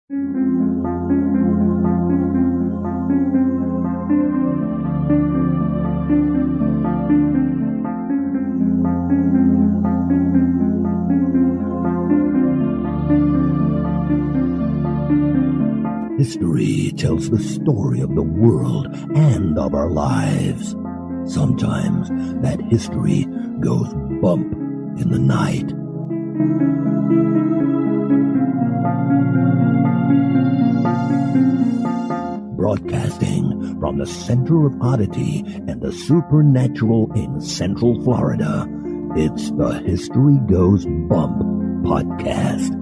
History tells the story of the world and of our lives. Sometimes that history goes bump in the night. Broadcasting from the center of oddity and the supernatural in Central Florida, it's the History Goes Bump podcast.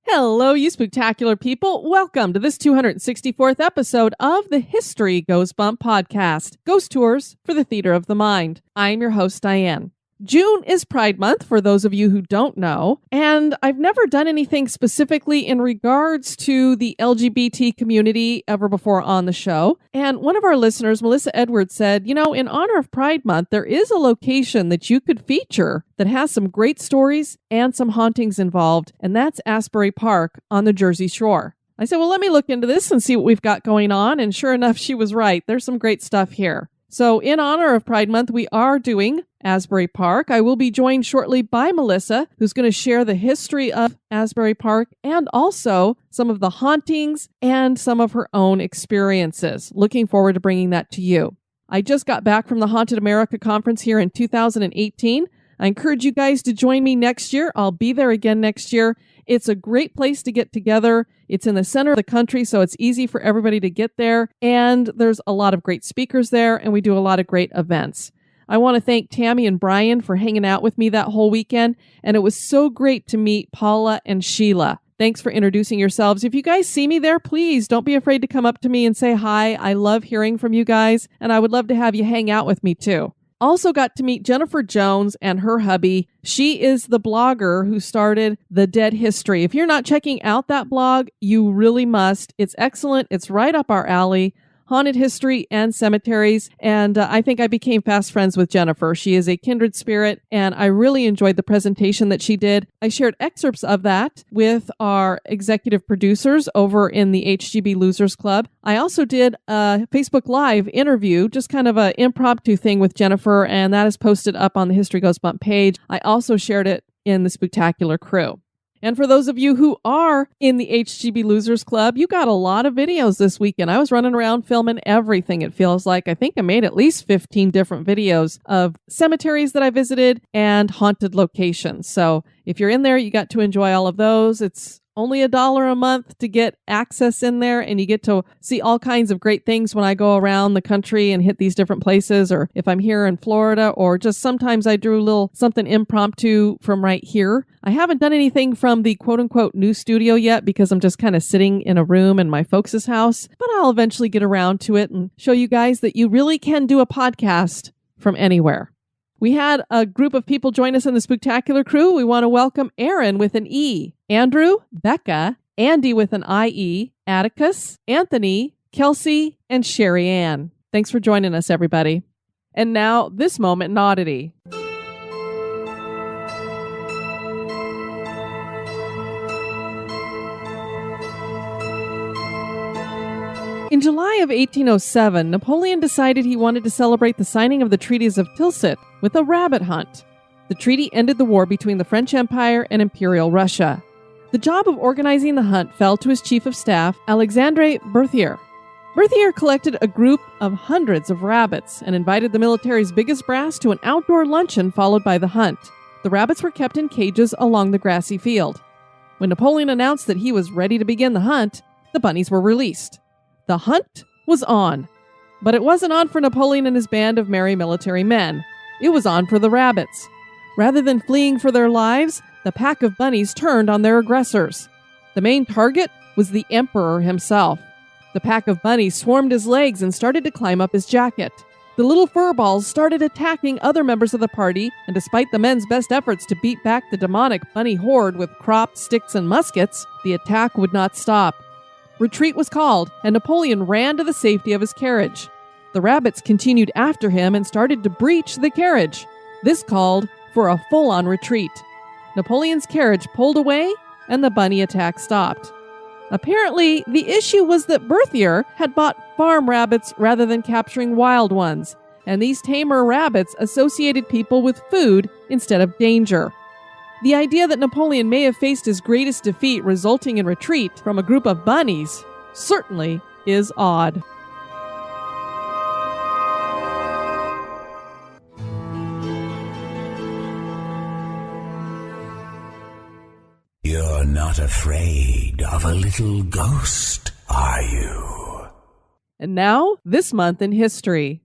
Hello, you spooktacular people. Welcome to this 264th episode of the History Goes Bump podcast, Ghost Tours for the Theater of the Mind. I'm your host, Diane. June is Pride Month, for those of you who don't know, and I've never done anything specifically in regards to the LGBT community ever before on the show. And one of our listeners, Melissa Edwards, said, in honor of Pride Month, there is a location that you could feature that has some great stories and some hauntings involved, and that's Asbury Park on the Jersey Shore. I said, well, let me look into this and see what we've got going on, and sure enough, she was right. There's some great stuff here. So in honor of Pride Month, we are doing Asbury Park. I will be joined shortly by Melissa, who's going to share the history of Asbury Park and also some of the hauntings and some of her own experiences. Looking forward to bringing that to you. I just got back from the Haunted America conference here in 2018. I encourage you guys to join me next year. I'll be there again next year. It's a great place to get together. It's in the center of the country, so it's easy for everybody to get there. And there's a lot of great speakers there, and we do a lot of great events. I want to thank Tammy and Brian for hanging out with me that whole weekend, and it was so great to meet Paula and Sheila. Thanks for introducing yourselves. If you guys see me there, please don't be afraid to come up to me and say hi. I love hearing from you guys, and I would love to have you hang out with me too. Also got to meet Jennifer Jones and her hubby. She is the blogger who started The Dead History. If you're not checking out that blog, you really must. It's excellent. It's right up our alley. Haunted history and cemeteries. And I think I became fast friends with Jennifer. She is a kindred spirit, and I really enjoyed the presentation that she did. I shared excerpts of that with our executive producers over in the HGB Losers Club. I also did a Facebook Live interview, just kind of an impromptu thing with Jennifer, and that is posted up on the History Goes Bump page. I also shared it in the Spooktacular Crew. And for those of you who are in the HGB Losers Club, you got a lot of videos this weekend. I was running around filming everything, it feels like. I think I made at least 15 different videos of cemeteries that I visited and haunted locations. So if you're in there, you got to enjoy all of those. It's only $1 a month to get access in there, and you get to see all kinds of great things when I go around the country and hit these different places, or if I'm here in Florida, or just sometimes I do a little something impromptu from right here. I haven't done anything from the quote-unquote new studio yet because I'm just kind of sitting in a room in my folks' house, but I'll eventually get around to it and show you guys that you really can do a podcast from anywhere. We had a group of people join us in the Spooktacular Crew. We want to welcome Aaron with an E, Andrew, Becca, Andy with an IE, Atticus, Anthony, Kelsey, and Sherry Ann. Thanks for joining us, everybody. And now, this moment in Oddity. In July of 1807, Napoleon decided he wanted to celebrate the signing of the treaties of Tilsit with a rabbit hunt. The treaty ended the war between the French Empire and Imperial Russia. The job of organizing the hunt fell to his chief of staff, Alexandre Berthier. Berthier collected a group of hundreds of rabbits and invited the military's biggest brass to an outdoor luncheon followed by the hunt. The rabbits were kept in cages along the grassy field. When Napoleon announced that he was ready to begin the hunt, the bunnies were released. The hunt was on. But it wasn't on for Napoleon and his band of merry military men. It was on for the rabbits. Rather than fleeing for their lives, the pack of bunnies turned on their aggressors. The main target was the emperor himself. The pack of bunnies swarmed his legs and started to climb up his jacket. The little furballs started attacking other members of the party, and despite the men's best efforts to beat back the demonic bunny horde with cropped sticks and muskets, the attack would not stop. Retreat was called, and Napoleon ran to the safety of his carriage. The rabbits continued after him and started to breach the carriage. This called for a full-on retreat. Napoleon's carriage pulled away and the bunny attack stopped. Apparently, the issue was that Berthier had bought farm rabbits rather than capturing wild ones, and these tamer rabbits associated people with food instead of danger. The idea that Napoleon may have faced his greatest defeat resulting in retreat from a group of bunnies certainly is odd. You're not afraid of a little ghost, are you? And now, this month in history.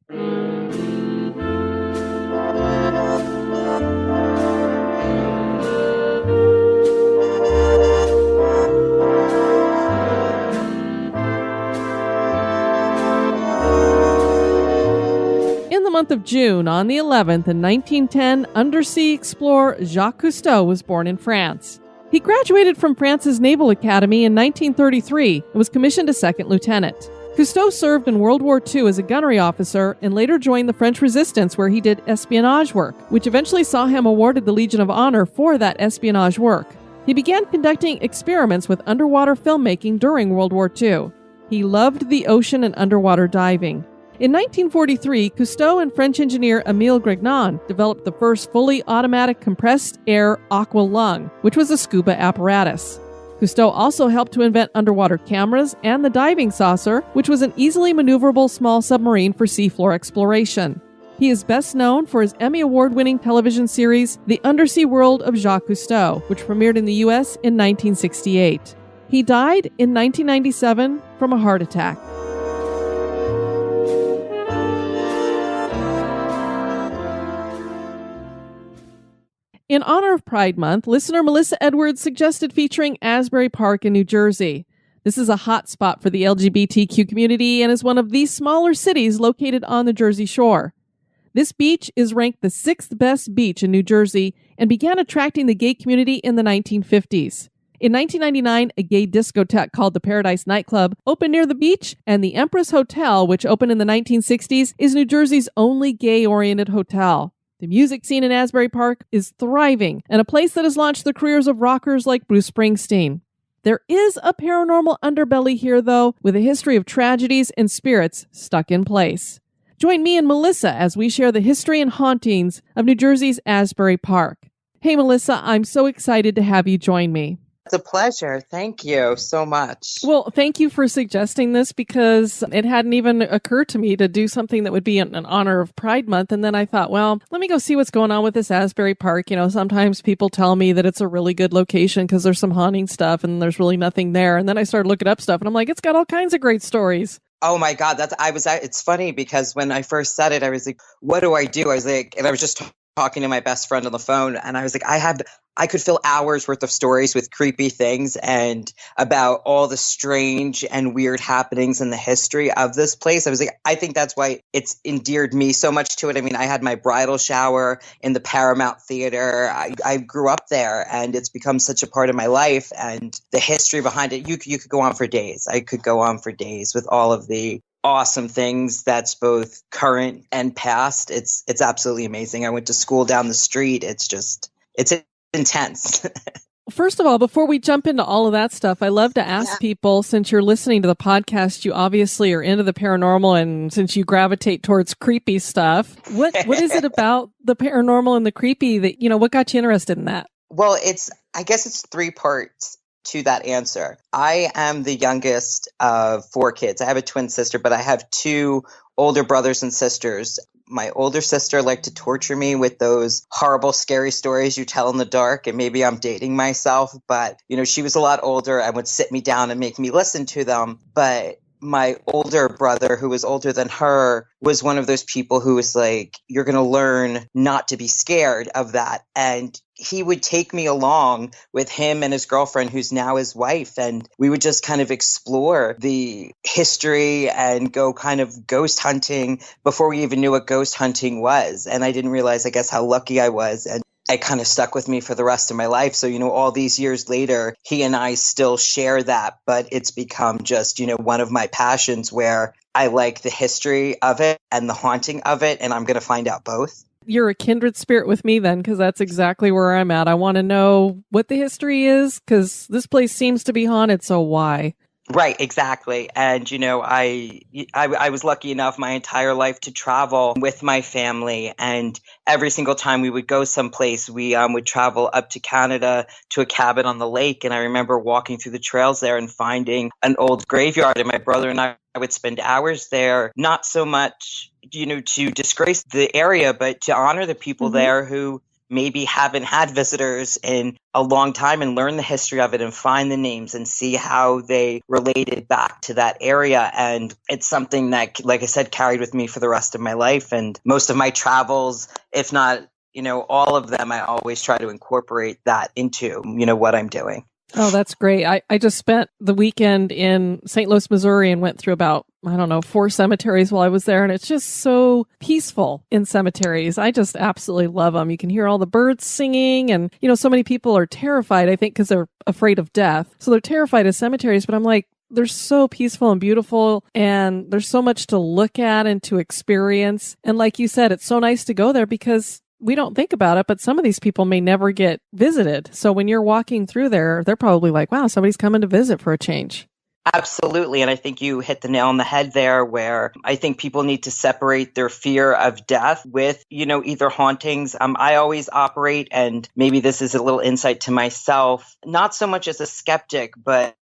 In the month of June, on the 11th in 1910, undersea explorer Jacques Cousteau was born in France. He graduated from France's Naval Academy in 1933 and was commissioned a second lieutenant. Cousteau served in World War II as a gunnery officer and later joined the French Resistance, where he did espionage work, which eventually saw him awarded the Legion of Honor for that espionage work. He began conducting experiments with underwater filmmaking during World War II. He loved the ocean and underwater diving. In 1943, Cousteau and French engineer Émile Grignon developed the first fully automatic compressed air aqua lung, which was a scuba apparatus. Cousteau also helped to invent underwater cameras and the diving saucer, which was an easily maneuverable small submarine for seafloor exploration. He is best known for his Emmy Award-winning television series, The Undersea World of Jacques Cousteau, which premiered in the U.S. in 1968. He died in 1997 from a heart attack. In honor of Pride Month, listener Melissa Edwards suggested featuring Asbury Park in New Jersey. This is a hot spot for the LGBTQ community and is one of the smaller cities located on the Jersey Shore. This beach is ranked the 6th best beach in New Jersey and began attracting the gay community in the 1950s. In 1999, a gay discotheque called the Paradise Nightclub opened near the beach, and the Empress Hotel, which opened in the 1960s, is New Jersey's only gay-oriented hotel. The music scene in Asbury Park is thriving and a place that has launched the careers of rockers like Bruce Springsteen. There is a paranormal underbelly here, though, with a history of tragedies and spirits stuck in place. Join me and Melissa as we share the history and hauntings of New Jersey's Asbury Park. Hey, Melissa, I'm so excited to have you join me. It's a pleasure. Thank you so much. Well, thank you for suggesting this because it hadn't even occurred to me to do something that would be in honor of Pride Month. And then I thought, well, let me go see what's going on with this Asbury Park. You know, sometimes people tell me that it's a really good location because there's some haunting stuff and there's really nothing there. And then I started looking up stuff and I'm like, it's got all kinds of great stories. Oh my God, it's funny because when I first said it, I was like, what do? I was like, and I was just talking to my best friend on the phone and I was like, I could fill hours worth of stories with creepy things and about all the strange and weird happenings in the history of this place. I was like, I think that's why it's endeared me so much to it. I mean, I had my bridal shower in the Paramount Theater. I grew up there and it's become such a part of my life, and the history behind it, you could go on for days. I could go on for days with all of the awesome things that's both current and past. It's absolutely amazing. I went to school down the street. It's intense. First of all, before we jump into all of that stuff, I love to ask people, since you're listening to the podcast, you obviously are into the paranormal, and since you gravitate towards creepy stuff, what is it about the paranormal and the creepy that, what got you interested in that? Well, I guess it's 3 parts to that answer. I am the youngest of 4 kids. I have a twin sister, but I have 2 older brothers and sisters. My older sister liked to torture me with those horrible, scary stories you tell in the dark. And maybe I'm dating myself, but, she was a lot older and would sit me down and make me listen to them. But my older brother, who was older than her, was one of those people who was like, you're going to learn not to be scared of that. And he would take me along with him and his girlfriend, who's now his wife. And we would just kind of explore the history and go kind of ghost hunting before we even knew what ghost hunting was. And I didn't realize, I guess, how lucky I was. And it kind of stuck with me for the rest of my life. So, all these years later, he and I still share that, but it's become just, one of my passions where I like the history of it and the haunting of it. And I'm going to find out both. You're a kindred spirit with me then, because that's exactly where I'm at. I want to know what the history is, because this place seems to be haunted, so why? Right, exactly. And, I was lucky enough my entire life to travel with my family. And every single time we would go someplace, we would travel up to Canada to a cabin on the lake. And I remember walking through the trails there and finding an old graveyard. And my brother and I would spend hours there, not so much, to disgrace the area, but to honor the people there who maybe haven't had visitors in a long time, and learn the history of it and find the names and see how they related back to that area. And it's something that, like I said, carried with me for the rest of my life. And most of my travels, if not, all of them, I always try to incorporate that into, what I'm doing. Oh, that's great. I just spent the weekend in St. Louis, Missouri, and went through about, 4 cemeteries while I was there. And it's just so peaceful in cemeteries. I just absolutely love them. You can hear all the birds singing. And, so many people are terrified, I think, because they're afraid of death. So they're terrified of cemeteries. But I'm like, they're so peaceful and beautiful. And there's so much to look at and to experience. And like you said, it's so nice to go there because we don't think about it, but some of these people may never get visited. So when you're walking through there, they're probably like, wow, somebody's coming to visit for a change. Absolutely. And I think you hit the nail on the head there, where I think people need to separate their fear of death with, either hauntings. I always operate, and maybe this is a little insight to myself, not so much as a skeptic, but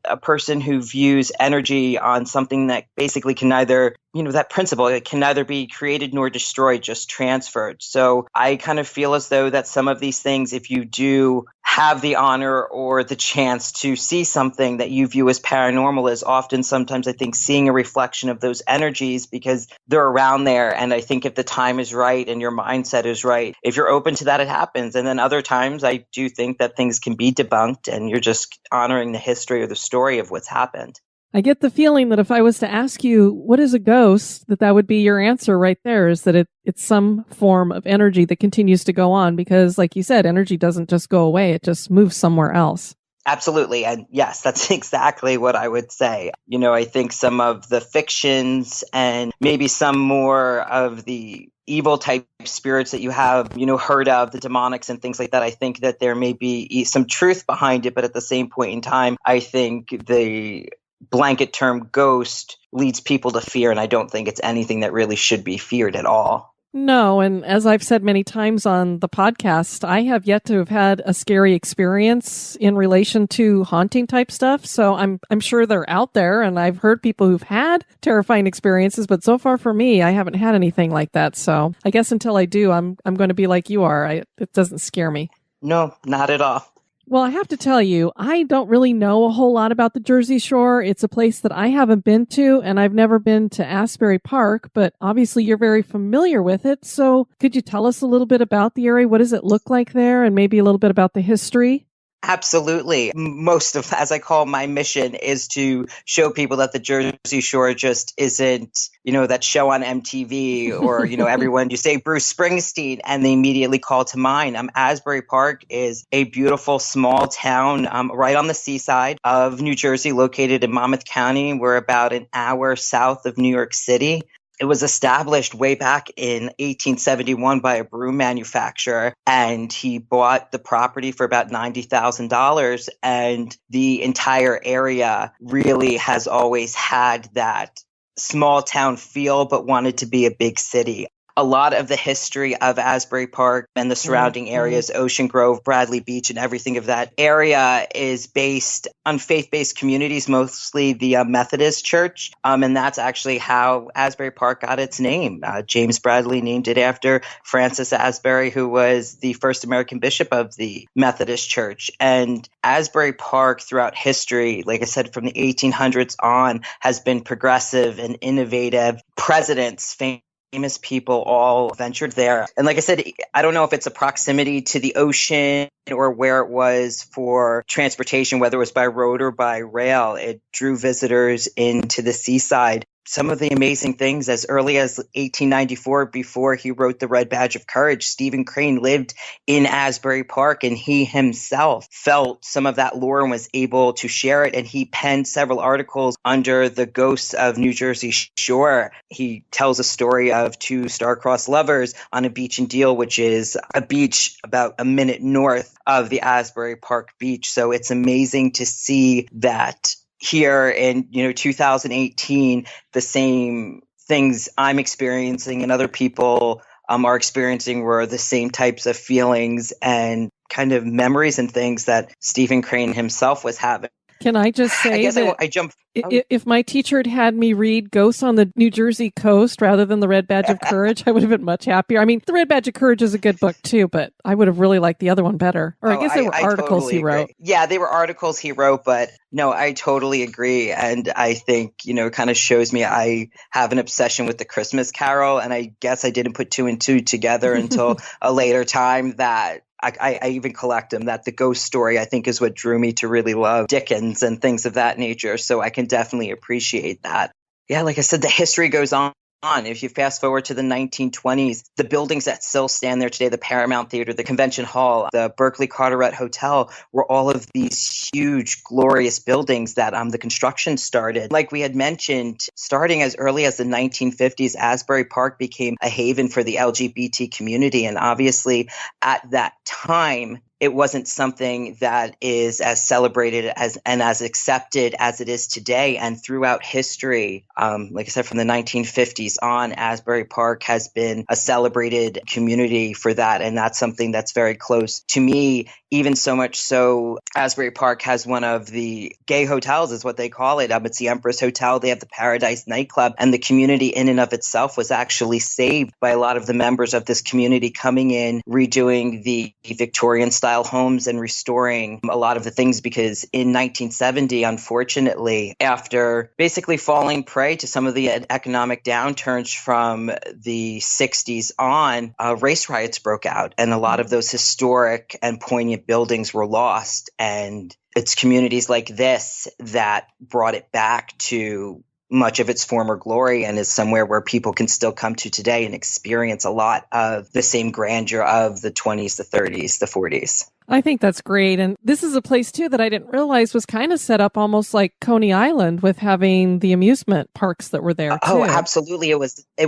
a person who views energy on something that basically can neither, that principle, it can neither be created nor destroyed, just transferred. So I kind of feel as though that some of these things, if you do have the honor or the chance to see something that you view as paranormal, is often sometimes, I think, seeing a reflection of those energies because they're around there. And I think if the time is right and your mindset is right, if you're open to that, it happens. And then other times I do think that things can be debunked and you're just honoring the history or the story of what's happened. I get the feeling that if I was to ask you, what is a ghost, that would be your answer right there, is that it's some form of energy that continues to go on because, like you said, energy doesn't just go away. It just moves somewhere else. Absolutely. And yes, that's exactly what I would say. I think some of the fictions and maybe some more of the evil type spirits that you have, heard of, the demonics and things like that, I think that there may be some truth behind it. But at the same point in time, I think the blanket term ghost leads people to fear, and I don't think it's anything that really should be feared at all. No, and as I've said many times on the podcast, I have yet to have had a scary experience in relation to haunting type stuff. So I'm sure they're out there, and I've heard people who've had terrifying experiences, but so far for me, I haven't had anything like that. So I guess until I do, I'm going to be like you are. It doesn't scare me. No, not at all. Well, I have to tell you, I don't really know a whole lot about the Jersey Shore. It's a place that I haven't been to, and I've never been to Asbury Park, but obviously you're very familiar with it. So could you tell us a little bit about the area? What does it look like there? And maybe a little bit about the history? Absolutely. Most of, as I call my mission, is to show people that the Jersey Shore just isn't, that show on MTV or, everyone, you say Bruce Springsteen and they immediately call to mind. Asbury Park is a beautiful small town right on the seaside of New Jersey, located in Monmouth County. We're about an hour south of New York City. It was established way back in 1871 by a broom manufacturer, and he bought the property for about $90,000. And the entire area really has always had that small town feel, but wanted to be a big city. A lot of the history of Asbury Park and the surrounding areas, Ocean Grove, Bradley Beach, and everything of that area is based on faith-based communities, mostly the Methodist Church. And that's actually how Asbury Park got its name. James Bradley named it after Francis Asbury, who was the first American bishop of the Methodist Church. And Asbury Park throughout history, like I said, from the 1800s on, has been progressive and innovative. Presidents, famous people all ventured there. And like I said, I don't know if it's a proximity to the ocean or where it was for transportation, whether it was by road or by rail. It drew visitors into the seaside. some of the amazing things as early as 1894, before he wrote The Red Badge of Courage, Stephen Crane lived in Asbury Park, and he himself felt some of that lore and was able to share it. And he penned several articles under the Ghosts of New Jersey Shore. He tells a story of two star-crossed lovers on a beach in Deal, which is a beach about a minute north of the Asbury Park beach. So it's amazing to see that here in 2018, the same things I'm experiencing and other people are experiencing were the same types of feelings and kind of memories and things that Stephen Crane himself was having. Can I just say I guess that I jumped. If my teacher had had me read Ghosts on the New Jersey Coast rather than The Red Badge of Courage, I would have been much happier. I mean, The Red Badge of Courage is a good book too, but I would have really liked the other one better. Or I guess they were articles totally he wrote. Agree. Yeah, they were articles he wrote, but no, I totally agree. And I think, it kind of shows me I have an obsession with the Christmas Carol. And I guess I didn't put two and two together until a later time that I even collect them, that the ghost story, I think, is what drew me to really love Dickens and things of that nature. So I can definitely appreciate that. Yeah, like I said, the history goes on. If you fast forward to the 1920s, the buildings that still stand there today, the Paramount Theater, the Convention Hall, the Berkeley Carteret Hotel, were all of these huge, glorious buildings that the construction started. Like we had mentioned, starting as early as the 1950s, Asbury Park became a haven for the LGBT community. And obviously, at that time, it wasn't something that is as celebrated and as accepted as it is today. And throughout history, like I said, from the 1950s on, Asbury Park has been a celebrated community for that. And that's something that's very close to me, even so much so Asbury Park has one of the gay hotels, is what they call it. It's the Empress Hotel. They have the Paradise Nightclub. And the community in and of itself was actually saved by a lot of the members of this community coming in, redoing the Victorian style homes and restoring a lot of the things, because in 1970, unfortunately, after basically falling prey to some of the economic downturns from the 60s on, race riots broke out, and a lot of those historic and poignant buildings were lost. And it's communities like this that brought it back to much of its former glory, and is somewhere where people can still come to today and experience a lot of the same grandeur of the 20s, the 30s, the 40s. I think that's great. And this is a place, too, that I didn't realize was kind of set up almost like Coney Island, with having the amusement parks that were there, too. Oh, absolutely. It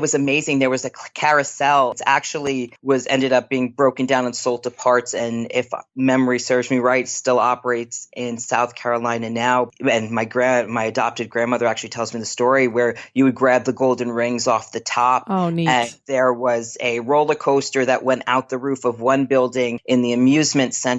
was amazing. There was a carousel. It actually ended up being broken down and sold to parts. And if memory serves me right, still operates in South Carolina now. And my adopted grandmother actually tells me the story where you would grab the golden rings off the top. Oh, neat. And there was a roller coaster that went out the roof of one building in the amusement center.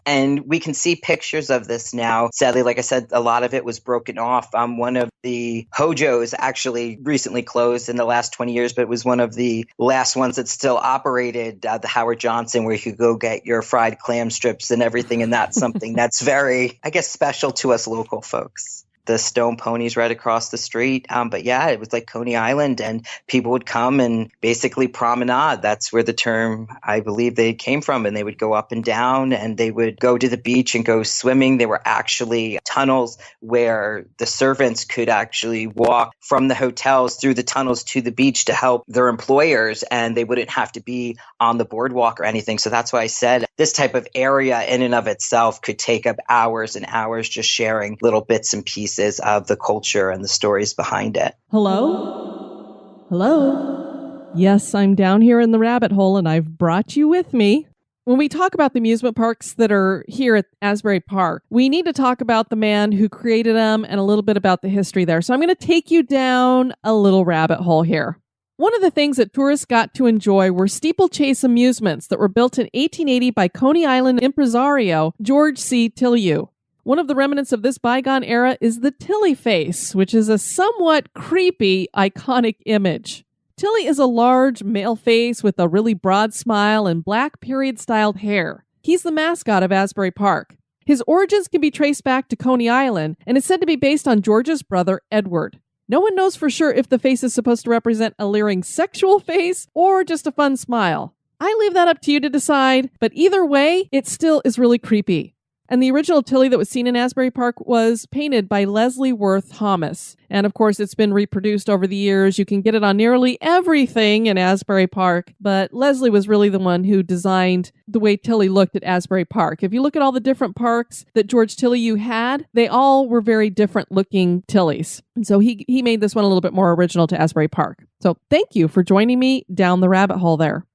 And we can see pictures of this now. Sadly, like I said, a lot of it was broken off. One of the Hojos actually recently closed in the last 20 years, but it was one of the last ones that still operated, the Howard Johnson, where you could go get your fried clam strips and everything. And that's something that's very, I guess, special to us local folks. The stone ponies right across the street. But yeah, it was like Coney Island, and people would come and basically promenade. That's where the term, I believe, they came from. And they would go up and down, and they would go to the beach and go swimming. There were actually tunnels where the servants could actually walk from the hotels through the tunnels to the beach to help their employers, and they wouldn't have to be on the boardwalk or anything. So that's why I said this type of area in and of itself could take up hours and hours just sharing little bits and pieces of the culture and the stories behind it. Hello? Hello? Yes, I'm down here in the rabbit hole, and I've brought you with me. When we talk about the amusement parks that are here at Asbury Park, we need to talk about the man who created them and a little bit about the history there. So I'm going to take you down a little rabbit hole here. One of the things that tourists got to enjoy were steeplechase amusements that were built in 1880 by Coney Island impresario George C. Tilley. One of the remnants of this bygone era is the Tilley face, which is a somewhat creepy, iconic image. Tilley is a large male face with a really broad smile and black period-styled hair. He's the mascot of Asbury Park. His origins can be traced back to Coney Island and is said to be based on George's brother, Edward. No one knows for sure if the face is supposed to represent a leering sexual face or just a fun smile. I leave that up to you to decide, but either way, it still is really creepy. And the original Tilly that was seen in Asbury Park was painted by Leslie Worth Thomas. And of course, it's been reproduced over the years. You can get it on nearly everything in Asbury Park. But Leslie was really the one who designed the way Tilly looked at Asbury Park. If you look at all the different parks that George Tilliou had, they all were very different looking Tillys. And so he made this one a little bit more original to Asbury Park. So thank you for joining me down the rabbit hole there.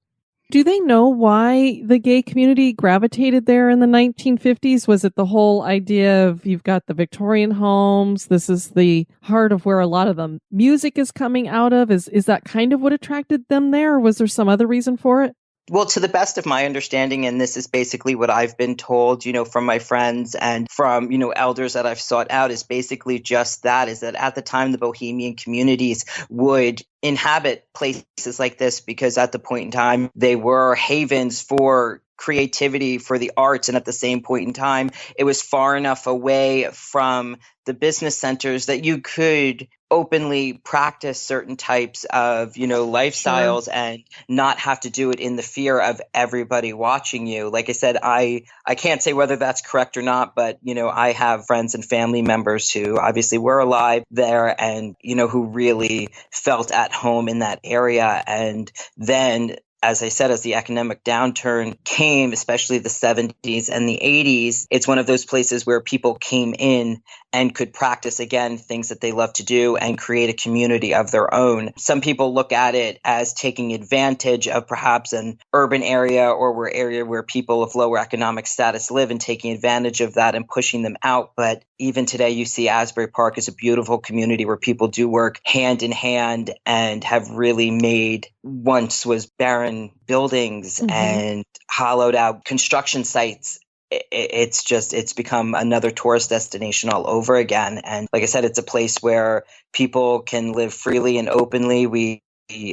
Do they know why the gay community gravitated there in the 1950s? Was it the whole idea of you've got the Victorian homes, this is the heart of where a lot of the music is coming out of? Is that kind of what attracted them there, or was there some other reason for it? Well, to the best of my understanding, and this is basically what I've been told, from my friends and from, elders that I've sought out, is basically just that, is that at the time, the Bohemian communities would inhabit places like this because at the point in time, they were havens for creativity, for the arts. And at the same point in time, it was far enough away from the business centers that you could openly practice certain types of, lifestyles. Sure. And not have to do it in the fear of everybody watching you. Like I said, I can't say whether that's correct or not, but, I have friends and family members who obviously were alive there and, who really felt at home in that area. And then, as I said, as the economic downturn came, especially the 70s and the 80s, it's one of those places where people came in and could practice again things that they love to do and create a community of their own. Some people look at it as taking advantage of perhaps an urban area or area where people of lower economic status live and taking advantage of that and pushing them out. But even today, you see Asbury Park is a beautiful community where people do work hand in hand and have really made once was barren buildings and hollowed out construction sites. It's become another tourist destination all over again. And like I said, it's a place where people can live freely and openly. We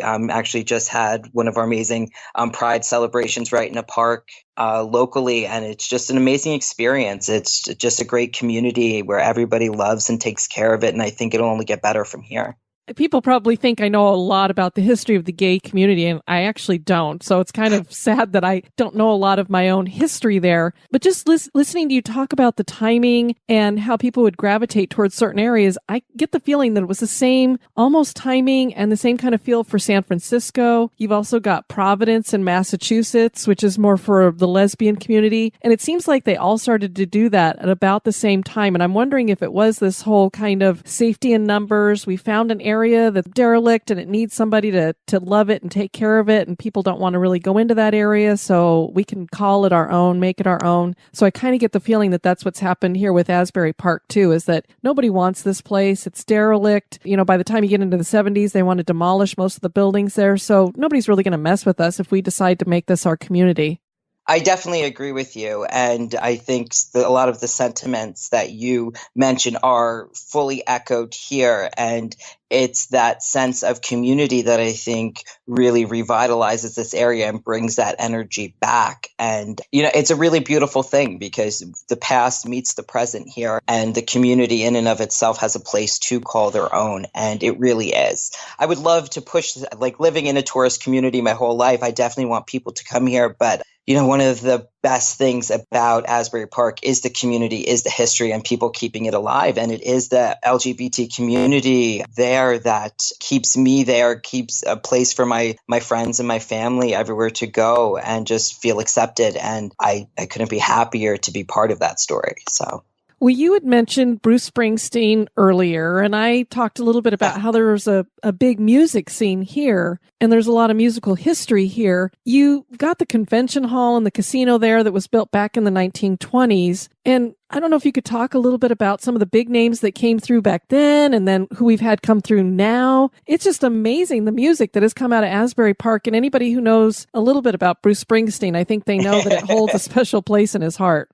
actually just had one of our amazing Pride celebrations right in a park locally, and it's just an amazing experience. It's just a great community where everybody loves and takes care of it, and I think it'll only get better from here. People probably think I know a lot about the history of the gay community, and I actually don't. So it's kind of sad that I don't know a lot of my own history there. But just listening to you talk about the timing and how people would gravitate towards certain areas, I get the feeling that it was the same almost timing and the same kind of feel for San Francisco. You've also got Providence in Massachusetts, which is more for the lesbian community. And it seems like they all started to do that at about the same time. And I'm wondering if it was this whole kind of safety in numbers. We found an area that's derelict and it needs somebody to love it and take care of it, and people don't want to really go into that area, so we can call it our own, make it our own. So I kind of get the feeling that that's what's happened here with Asbury Park too, is that nobody wants this place. It's derelict. By the time you get into the 70s, they want to demolish most of the buildings there, so nobody's really going to mess with us if we decide to make this our community. I definitely agree with you. And I think a lot of the sentiments that you mentioned are fully echoed here. And it's that sense of community that I think really revitalizes this area and brings that energy back. And, it's a really beautiful thing because the past meets the present here, and the community in and of itself has a place to call their own. And it really is. I would love to push, like living in a tourist community my whole life, I definitely want people to come here. But one of the best things about Asbury Park is the community, is the history, and people keeping it alive. And it is the LGBT community there that keeps me there, keeps a place for my friends and my family everywhere to go and just feel accepted. And I couldn't be happier to be part of that story. So. Well, you had mentioned Bruce Springsteen earlier, and I talked a little bit about how there was a big music scene here, and there's a lot of musical history here. You got the convention hall and the casino there that was built back in the 1920s, and I don't know if you could talk a little bit about some of the big names that came through back then and then who we've had come through now. It's just amazing, the music that has come out of Asbury Park, and anybody who knows a little bit about Bruce Springsteen, I think they know that it holds a special place in his heart.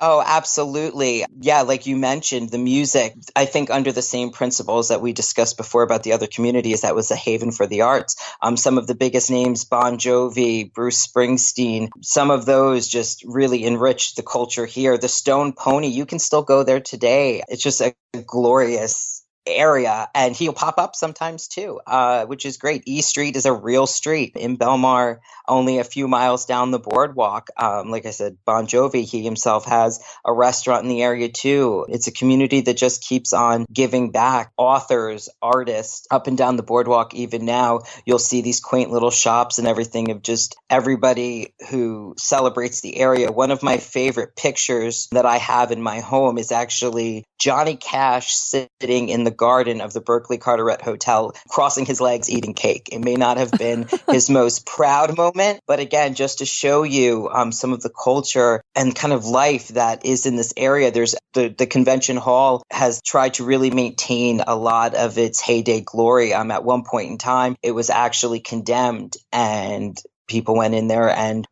Oh, absolutely. Yeah, like you mentioned, the music, I think under the same principles that we discussed before about the other communities, that was a haven for the arts. Some of the biggest names, Bon Jovi, Bruce Springsteen, some of those just really enriched the culture here. The Stone Pony, you can still go there today. It's just a glorious area, and he'll pop up sometimes too, which is great. E Street is a real street in Belmar, only a few miles down the boardwalk. Like I said, Bon Jovi, he himself has a restaurant in the area too. It's a community that just keeps on giving back. Authors, artists, up and down the boardwalk. Even now, you'll see these quaint little shops and everything of just everybody who celebrates the area. One of my favorite pictures that I have in my home is actually Johnny Cash sitting in the garden of the Berkeley Carteret Hotel, crossing his legs, eating cake. It may not have been his most proud moment, but again, just to show you some of the culture and kind of life that is in this area. There's the convention hall has tried to really maintain a lot of its heyday glory. At one point in time, it was actually condemned, and people went in there and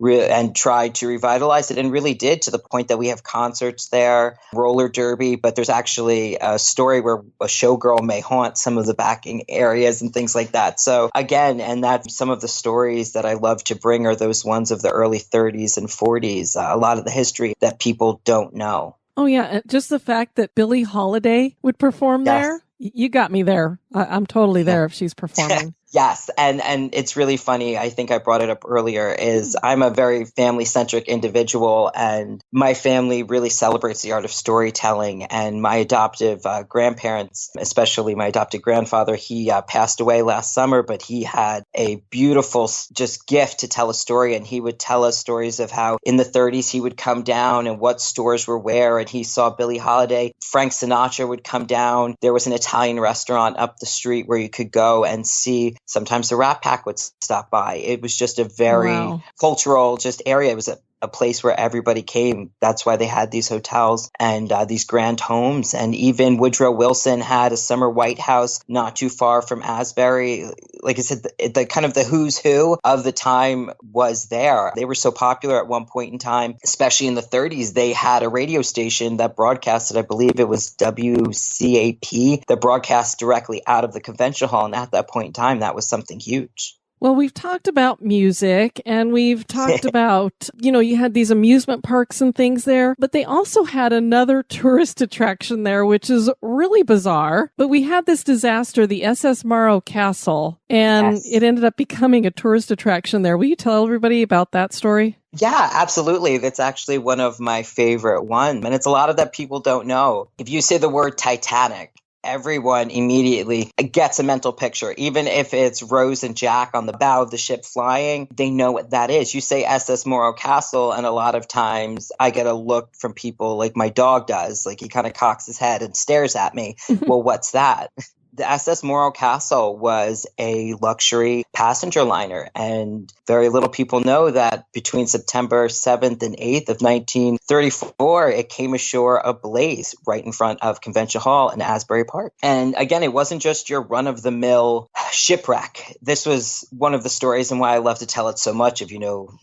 tried to revitalize it, and really did, to the point that we have concerts there, roller derby, but there's actually a story where a showgirl may haunt some of the backing areas and things like that. So again, and that's some of the stories that I love to bring are those ones of the early 30s and 40s, a lot of the history that people don't know. Oh, yeah. And just the fact that Billie Holiday would perform there, you got me there. I'm totally there if she's performing. Yes. And it's really funny. I think I brought it up earlier is I'm a very family-centric individual, and my family really celebrates the art of storytelling. And my adoptive grandparents, especially my adopted grandfather, he passed away last summer, but he had a beautiful just gift to tell a story. And he would tell us stories of how in the 30s he would come down and what stores were where. And he saw Billie Holiday. Frank Sinatra would come down. There was an Italian restaurant up the street where you could go and see. Sometimes the Rat Pack would stop by. It was just a very cultural just area. It was a place where everybody came. That's why they had these hotels and these grand homes. And even Woodrow Wilson had a summer White House not too far from Asbury. Like I said, the kind of the who's who of the time was there. They were so popular at one point in time, especially in the 30s. They had a radio station that broadcasted, I believe it was WCAP, that broadcast directly out of the convention hall. And at that point in time, that was something huge. Well, we've talked about music, and we've talked about, you had these amusement parks and things there, but they also had another tourist attraction there, which is really bizarre. But we had this disaster, the SS Morro Castle, and it ended up becoming a tourist attraction there. Will you tell everybody about that story? Yeah, absolutely. That's actually one of my favorite ones. And it's a lot of that people don't know. If you say the word Titanic, everyone immediately gets a mental picture. Even if it's Rose and Jack on the bow of the ship flying, they know what that is. You say SS Morro Castle, and a lot of times I get a look from people like my dog does. Like he kind of cocks his head and stares at me. Well, what's that? The SS Morro Castle was a luxury passenger liner, and very little people know that between September 7th and 8th of 1934, it came ashore ablaze right in front of Convention Hall in Asbury Park. And again, it wasn't just your run-of-the-mill shipwreck. This was one of the stories and why I love to tell it so much of,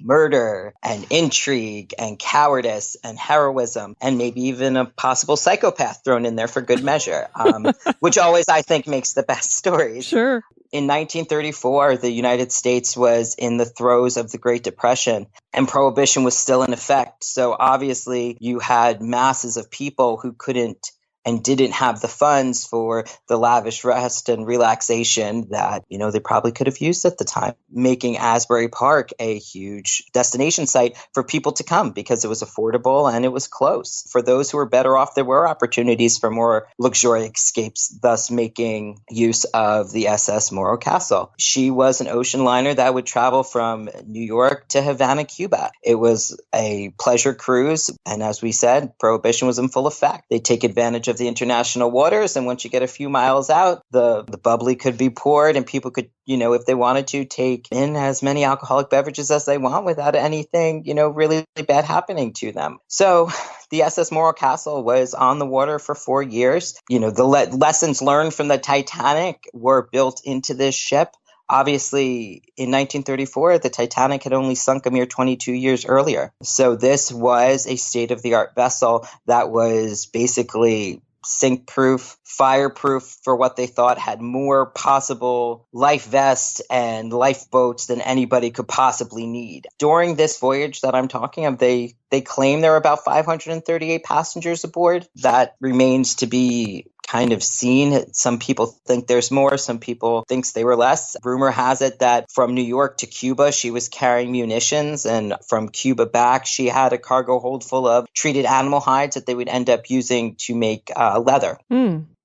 murder and intrigue and cowardice and heroism and maybe even a possible psychopath thrown in there for good measure, which always, I think, makes the best stories. Sure. In 1934, the United States was in the throes of the Great Depression, and Prohibition was still in effect. So obviously, you had masses of people who couldn't and didn't have the funds for the lavish rest and relaxation that, they probably could have used at the time, making Asbury Park a huge destination site for people to come because it was affordable and it was close. For those who were better off, there were opportunities for more luxurious escapes, thus making use of the SS Morro Castle. She was an ocean liner that would travel from New York to Havana, Cuba. It was a pleasure cruise, and as we said, Prohibition was in full effect. They take advantage of the international waters, and once you get a few miles out, the bubbly could be poured, and people could, if they wanted to, take in as many alcoholic beverages as they want without anything, really bad happening to them. So the SS Morro Castle was on the water for 4 years. The lessons learned from the Titanic were built into this ship. Obviously, in 1934, the Titanic had only sunk a mere 22 years earlier. So this was a state-of-the-art vessel that was basically sink-proof, fireproof for what they thought had more possible life vests and lifeboats than anybody could possibly need. During this voyage that I'm talking of, they claim there were about 538 passengers aboard. That remains to be kind of seen. Some people think there's more. Some people think they were less. Rumor has it that from New York to Cuba, she was carrying munitions, and from Cuba back, she had a cargo hold full of treated animal hides that they would end up using to make leather.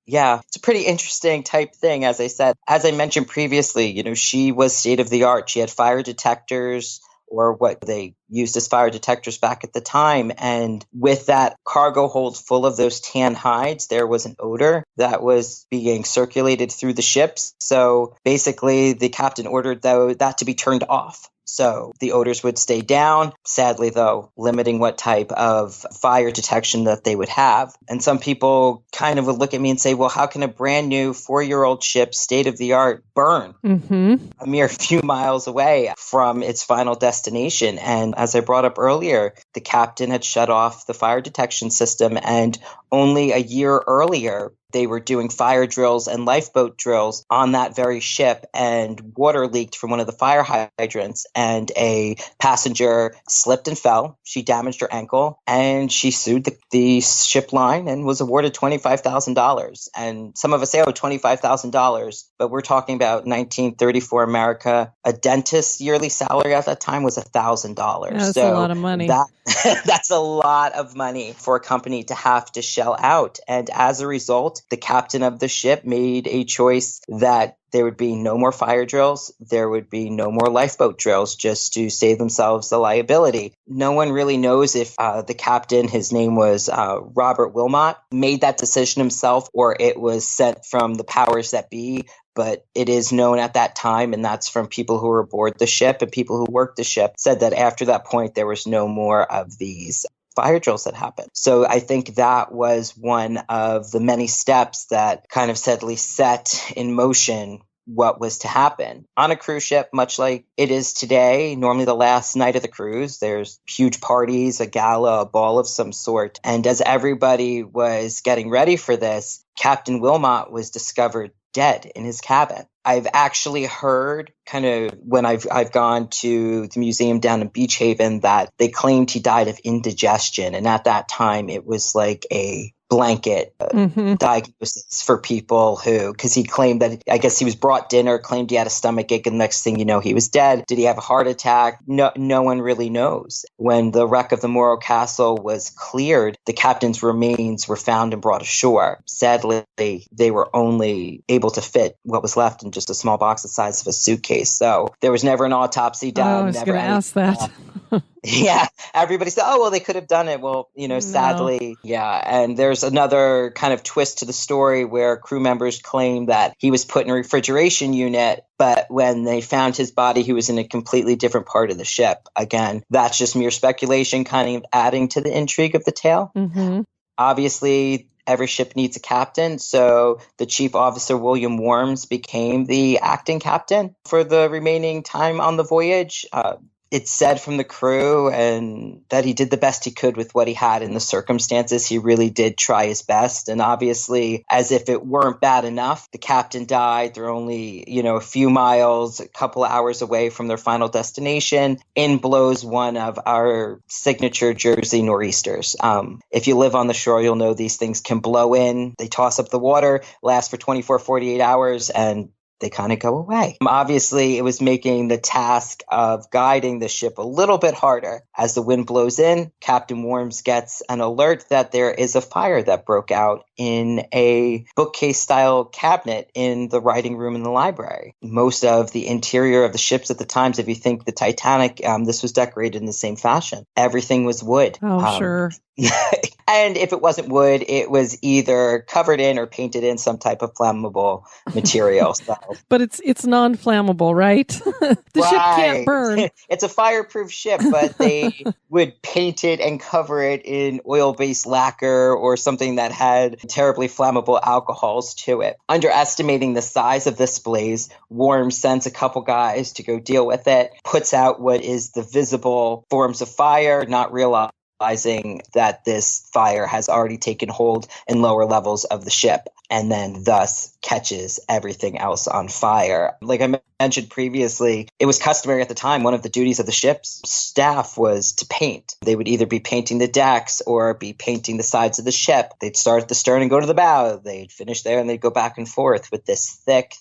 Yeah, it's a pretty interesting type thing, as I said. As I mentioned previously, she was state of the art. She had fire detectors, or what they used as fire detectors back at the time. And with that cargo hold full of those tan hides, there was an odor that was being circulated through the ships. So basically, the captain ordered that to be turned off. So the odors would stay down, sadly, though, limiting what type of fire detection that they would have. And some people kind of would look at me and say, well, how can a brand new 4-year-old ship, state of the art, burn a mere few miles away from its final destination? And as I brought up earlier, the captain had shut off the fire detection system, and only a year earlier, they were doing fire drills and lifeboat drills on that very ship, and water leaked from one of the fire hydrants, and a passenger slipped and fell. She damaged her ankle, and she sued the ship line and was awarded $25,000. And some of us say, oh, $25,000, but we're talking about 1934 America. A dentist's yearly salary at that time was $1,000. That's a lot of money. That's a lot of money for a company to have to shell out. And as a result, the captain of the ship made a choice that there would be no more fire drills. There would be no more lifeboat drills, just to save themselves the liability. No one really knows if the captain, his name was Robert Wilmot, made that decision himself, or it was sent from the powers that be. But it is known at that time, and that's from people who were aboard the ship and people who worked the ship, said that after that point, there was no more of these fire drills that happened. So I think that was one of the many steps that kind of sadly set in motion what was to happen. On a cruise ship, much like it is today, normally the last night of the cruise, there's huge parties, a gala, a ball of some sort. And as everybody was getting ready for this, Captain Wilmot was discovered dead in his cabin. I've actually heard, kind of when I've gone to the museum down in Beach Haven, that they claimed he died of indigestion. And at that time, it was like a blanket diagnosis for people because he claimed that, I guess he was brought dinner, claimed he had a stomach ache, and the next thing you know, he was dead. Did he have a heart attack? No one really knows. When the wreck of the Morro Castle was cleared, the captain's remains were found and brought ashore. Sadly, they were only able to fit what was left in just a small box the size of a suitcase. So there was never an autopsy done. I was going to ask that. Yeah, everybody said, oh, well, they could have done it. Well, sadly, yeah. And there's another kind of twist to the story where crew members claim that he was put in a refrigeration unit, but when they found his body, he was in a completely different part of the ship. Again, that's just mere speculation, kind of adding to the intrigue of the tale. Obviously, every ship needs a captain, so the chief officer, William Worms, became the acting captain for the remaining time on the voyage. It's said from the crew and that he did the best he could with what he had in the circumstances. He really did try his best. And obviously, as if it weren't bad enough, the captain died. They're only, a few miles, a couple of hours away from their final destination. In blows one of our signature Jersey nor'easters. If you live on the shore, you'll know these things can blow in. They toss up the water, last for 24, 48 hours, and they kind of go away. Obviously, it was making the task of guiding the ship a little bit harder. As the wind blows in, Captain Worms gets an alert that there is a fire that broke out in a bookcase-style cabinet in the writing room in the library. Most of the interior of the ships at the times, if you think the Titanic, this was decorated in the same fashion. Everything was wood. Oh, sure. And if it wasn't wood, it was either covered in or painted in some type of flammable material. So. But it's non-flammable, right? The ship can't burn. It's a fireproof ship, but they would paint it and cover it in oil-based lacquer or something that had terribly flammable alcohols to it. Underestimating the size of this blaze, Worms sends a couple guys to go deal with it, puts out what is the visible forms of fire, not realizing that this fire has already taken hold in lower levels of the ship, and then thus catches everything else on fire. Like I mentioned previously, it was customary at the time, one of the duties of the ship's staff was to paint. They would either be painting the decks or be painting the sides of the ship. They'd start at the stern and go to the bow. They'd finish there and they'd go back and forth with this thick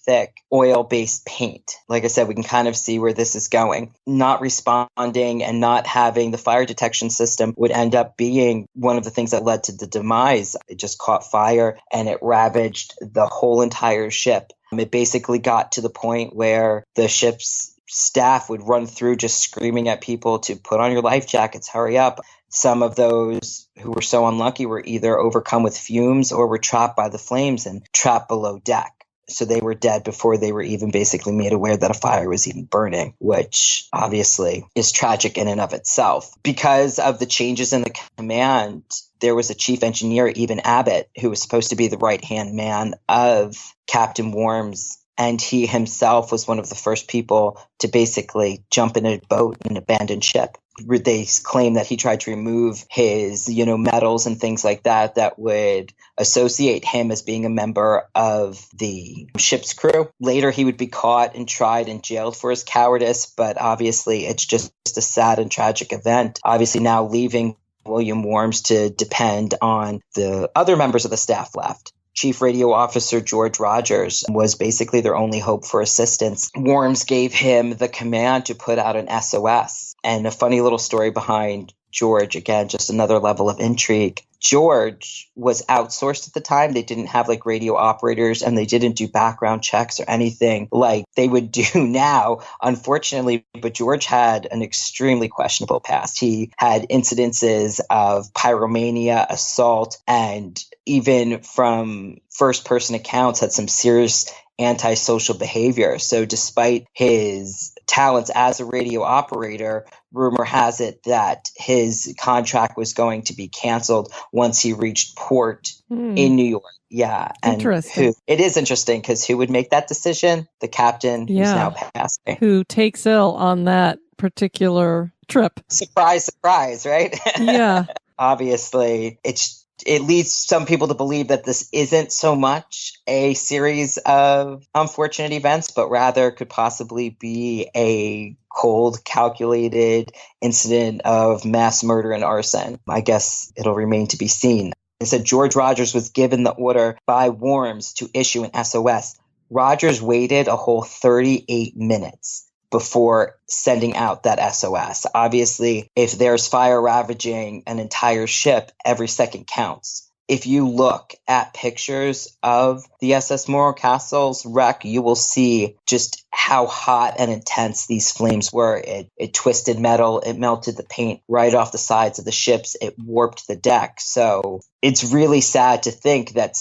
oil-based paint. Like I said, we can kind of see where this is going. Not responding and not having the fire detection system would end up being one of the things that led to the demise. It just caught fire and it ravaged the whole entire ship. It basically got to the point where the ship's staff would run through just screaming at people to put on your life jackets, hurry up. Some of those who were so unlucky were either overcome with fumes or were trapped by the flames and trapped below deck. So they were dead before they were even basically made aware that a fire was even burning, which obviously is tragic in and of itself. Because of the changes in the command, there was a chief engineer, Eben Abbott, who was supposed to be the right-hand man of Captain Worms. And he himself was one of the first people to basically jump in a boat and abandon ship. They claim that he tried to remove his, medals and things like that that would associate him as being a member of the ship's crew. Later, he would be caught and tried and jailed for his cowardice, but obviously it's just a sad and tragic event. Obviously now leaving William Worms to depend on the other members of the staff left. Chief Radio Officer George Rogers was basically their only hope for assistance. Worms gave him the command to put out an SOS. And a funny little story behind George, again, just another level of intrigue. George was outsourced at the time. They didn't have radio operators and they didn't do background checks or anything like they would do now, unfortunately. But George had an extremely questionable past. He had incidences of pyromania, assault, and even from first-person accounts had some serious antisocial behavior. So despite his talents as a radio operator, rumor has it that his contract was going to be canceled once he reached port in New York. Yeah. And interesting. It is interesting because who would make that decision? The captain who's now passed away. Who takes ill on that particular trip. Surprise, surprise, right? Yeah. Obviously, it leads some people to believe that this isn't so much a series of unfortunate events, but rather could possibly be a cold, calculated incident of mass murder and arson. I guess it'll remain to be seen. It said George Rogers was given the order by Worms to issue an SOS. Rogers waited a whole 38 minutes before sending out that SOS. Obviously, if there's fire ravaging an entire ship, every second counts. If you look at pictures of the SS Morro Castle's wreck, you will see just how hot and intense these flames were. It twisted metal, it melted the paint right off the sides of the ships, it warped the deck. So it's really sad to think that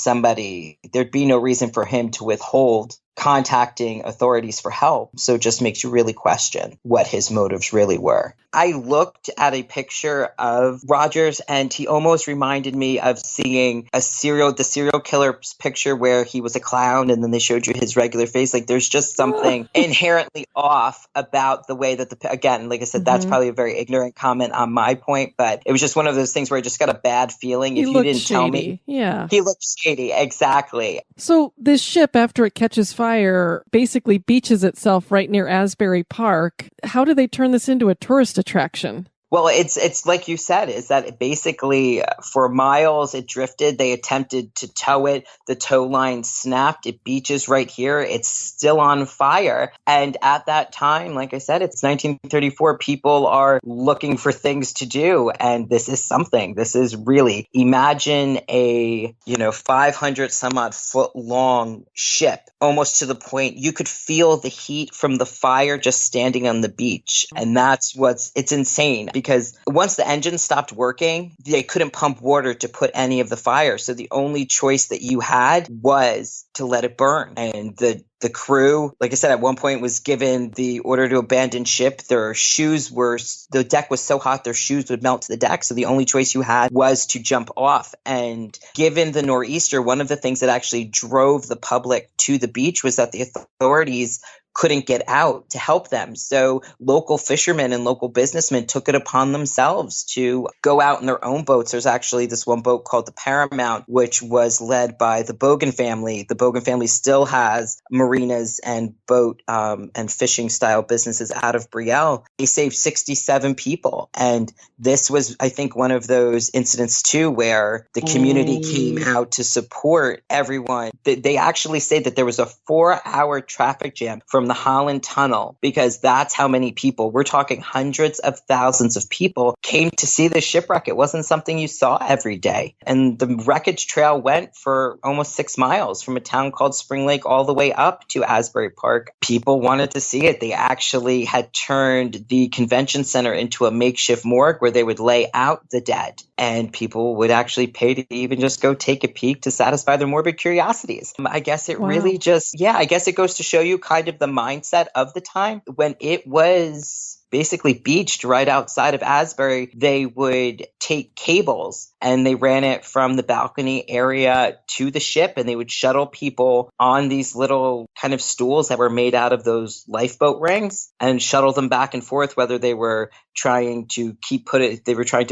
there'd be no reason for him to withhold contacting authorities for help. So it just makes you really question what his motives really were. I looked at a picture of Rogers and he almost reminded me of seeing the serial killer's picture where he was a clown and then they showed you his regular face. There's just something inherently off about the way that again, like I said, that's probably a very ignorant comment on my point, but it was just one of those things where I just got a bad feeling if you didn't tell me. Yeah. He looked shady. Exactly. So this ship, after it catches fire, basically beaches itself right near Asbury Park. How do they turn this into a tourist attraction? Well, it's like you said, is that it basically for miles it drifted. They attempted to tow it. The tow line snapped. It beaches right here. It's still on fire. And at that time, like I said, it's 1934. People are looking for things to do. And this is something. This is really, imagine a, 500 some odd foot long ship, almost to the point you could feel the heat from the fire just standing on the beach. And it's insane. Because once the engine stopped working, they couldn't pump water to put any of the fire. So the only choice that you had was to let it burn. And the crew, like I said, at one point was given the order to abandon ship. The deck was so hot, their shoes would melt to the deck. So the only choice you had was to jump off. And given the nor'easter, one of the things that actually drove the public to the beach was that the authorities couldn't get out to help them. So local fishermen and local businessmen took it upon themselves to go out in their own boats. There's actually this one boat called the Paramount, which was led by the Bogan family. The Bogan family still has marinas and boat and fishing style businesses out of Brielle. They saved 67 people. And this was, I think, one of those incidents too, where the community came out to support everyone. They actually say that there was a 4-hour traffic jam from the Holland Tunnel, because that's how many people, we're talking hundreds of thousands of people, came to see the shipwreck. It wasn't something you saw every day. And the wreckage trail went for almost 6 miles from a town called Spring Lake all the way up to Asbury Park. People wanted to see it. They actually had turned the convention center into a makeshift morgue where they would lay out the dead, and people would actually pay to even just go take a peek to satisfy their morbid curiosities. I guess it really just, I guess it goes to show you kind of the mindset of the time when it was basically beached right outside of Asbury. They would take cables and they ran it from the balcony area to the ship, and they would shuttle people on these little kind of stools that were made out of those lifeboat rings and shuttle them back and forth, whether they were trying to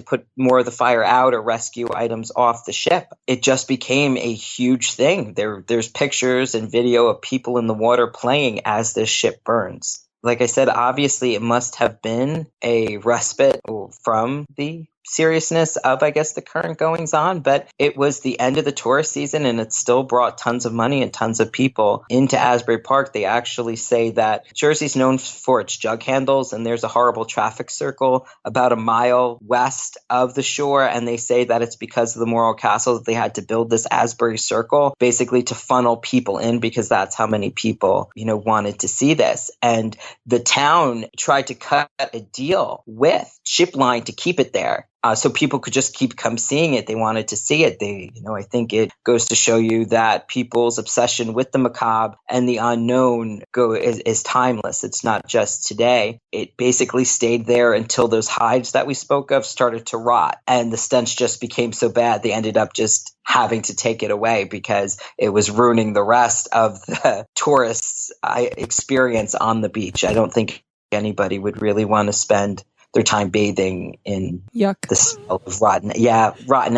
put more of the fire out or rescue items off the ship. It just became a huge thing. There's pictures and video of people in the water playing as this ship burns. Like I said, obviously it must have been a respite from the seriousness of, I guess, the current goings on, but it was the end of the tourist season and it still brought tons of money and tons of people into Asbury Park. They actually say that Jersey's known for its jug handles, and there's a horrible traffic circle about a mile west of the shore, and they say that it's because of the Morro Castle that they had to build this Asbury Circle basically to funnel people in, because that's how many people, wanted to see this. And the town tried to cut a deal with Shipline to keep it there. So people could just come seeing it. They wanted to see it. I think it goes to show you that people's obsession with the macabre and the unknown is timeless. It's not just today. It basically stayed there until those hides that we spoke of started to rot, and the stench just became so bad they ended up just having to take it away because it was ruining the rest of the tourists' experience on the beach. I don't think anybody would really want to spend their time bathing in the smell of rotten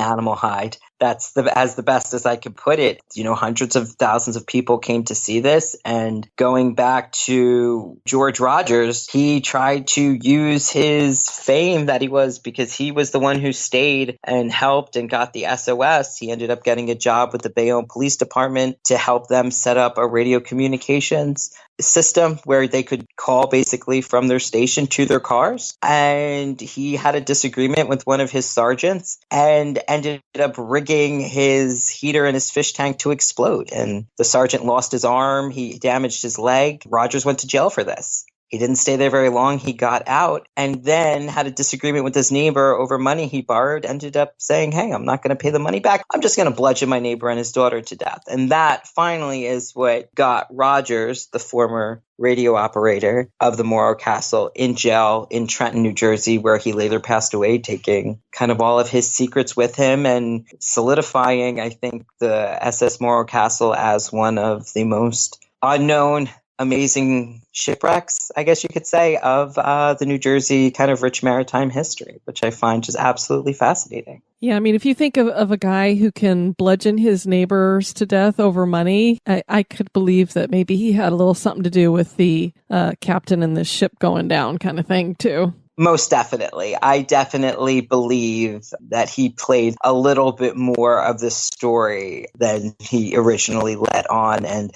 animal hide. That's the best as I could put it. Hundreds of thousands of people came to see this. And going back to George Rogers, he tried to use his fame that he was, because he was the one who stayed and helped and got the SOS. He ended up getting a job with the Bayonne Police Department to help them set up a radio communications system where they could call basically from their station to their cars. And he had a disagreement with one of his sergeants and ended up rigging his heater in his fish tank to explode. And the sergeant lost his arm. He damaged his leg. Rogers went to jail for this. He didn't stay there very long. He got out and then had a disagreement with his neighbor over money he borrowed, ended up saying, hey, I'm not going to pay the money back. I'm just going to bludgeon my neighbor and his daughter to death. And that finally is what got Rogers, the former radio operator of the Morro Castle, in jail in Trenton, New Jersey, where he later passed away, taking kind of all of his secrets with him and solidifying, I think, the SS Morro Castle as one of the most unknown, amazing shipwrecks, I guess you could say, of the New Jersey kind of rich maritime history, which I find just absolutely fascinating. Yeah, I mean, if you think of a guy who can bludgeon his neighbors to death over money, I could believe that maybe he had a little something to do with the captain and the ship going down kind of thing, too. Most definitely. I definitely believe that he played a little bit more of the story than he originally let on. And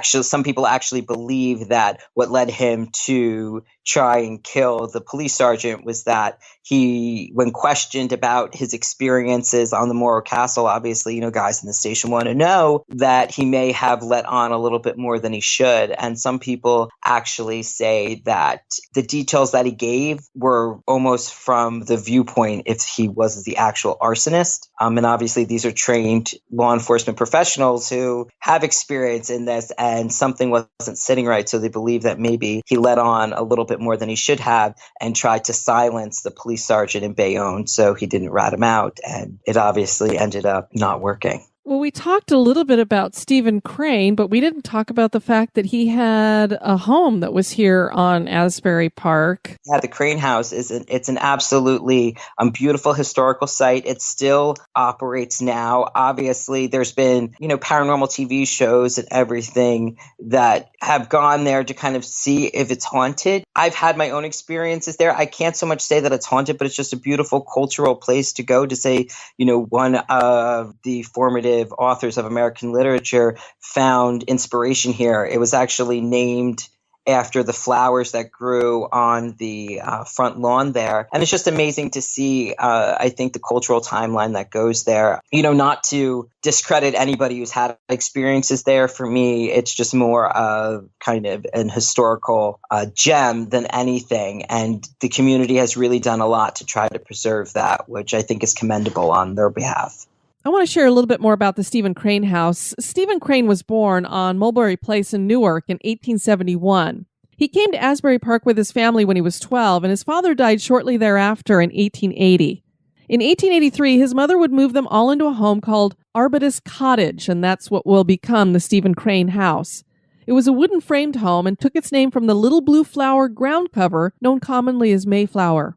some people actually believe that what led him to try and kill the police sergeant was that he, when questioned about his experiences on the Morro Castle, obviously, guys in the station want to know, that he may have let on a little bit more than he should. And some people actually say that the details that he gave were almost from the viewpoint if he was the actual arsonist. And obviously these are trained law enforcement professionals who have experience in this, and something wasn't sitting right. So they believe that maybe he let on a little bit more than he should have and tried to silence the police sergeant in Bayonne so he didn't rat him out. And it obviously ended up not working. Well, we talked a little bit about Stephen Crane, but we didn't talk about the fact that he had a home that was here on Asbury Park. Yeah, the Crane House it's an absolutely beautiful historical site. It still operates now. Obviously, there's been, paranormal TV shows and everything that have gone there to kind of see if it's haunted. I've had my own experiences there. I can't so much say that it's haunted, but it's just a beautiful cultural place to go to say, one of the formative authors of American literature found inspiration here. It was actually named after the flowers that grew on the front lawn there. And it's just amazing to see, I think, the cultural timeline that goes there. Not to discredit anybody who's had experiences there. For me, it's just more of kind of an historical gem than anything. And the community has really done a lot to try to preserve that, which I think is commendable on their behalf. I want to share a little bit more about the Stephen Crane House. Stephen Crane was born on Mulberry Place in Newark in 1871. He came to Asbury Park with his family when he was 12, and his father died shortly thereafter in 1880. In 1883, his mother would move them all into a home called Arbutus Cottage, and that's what will become the Stephen Crane House. It was a wooden framed home and took its name from the little blue flower ground cover known commonly as Mayflower.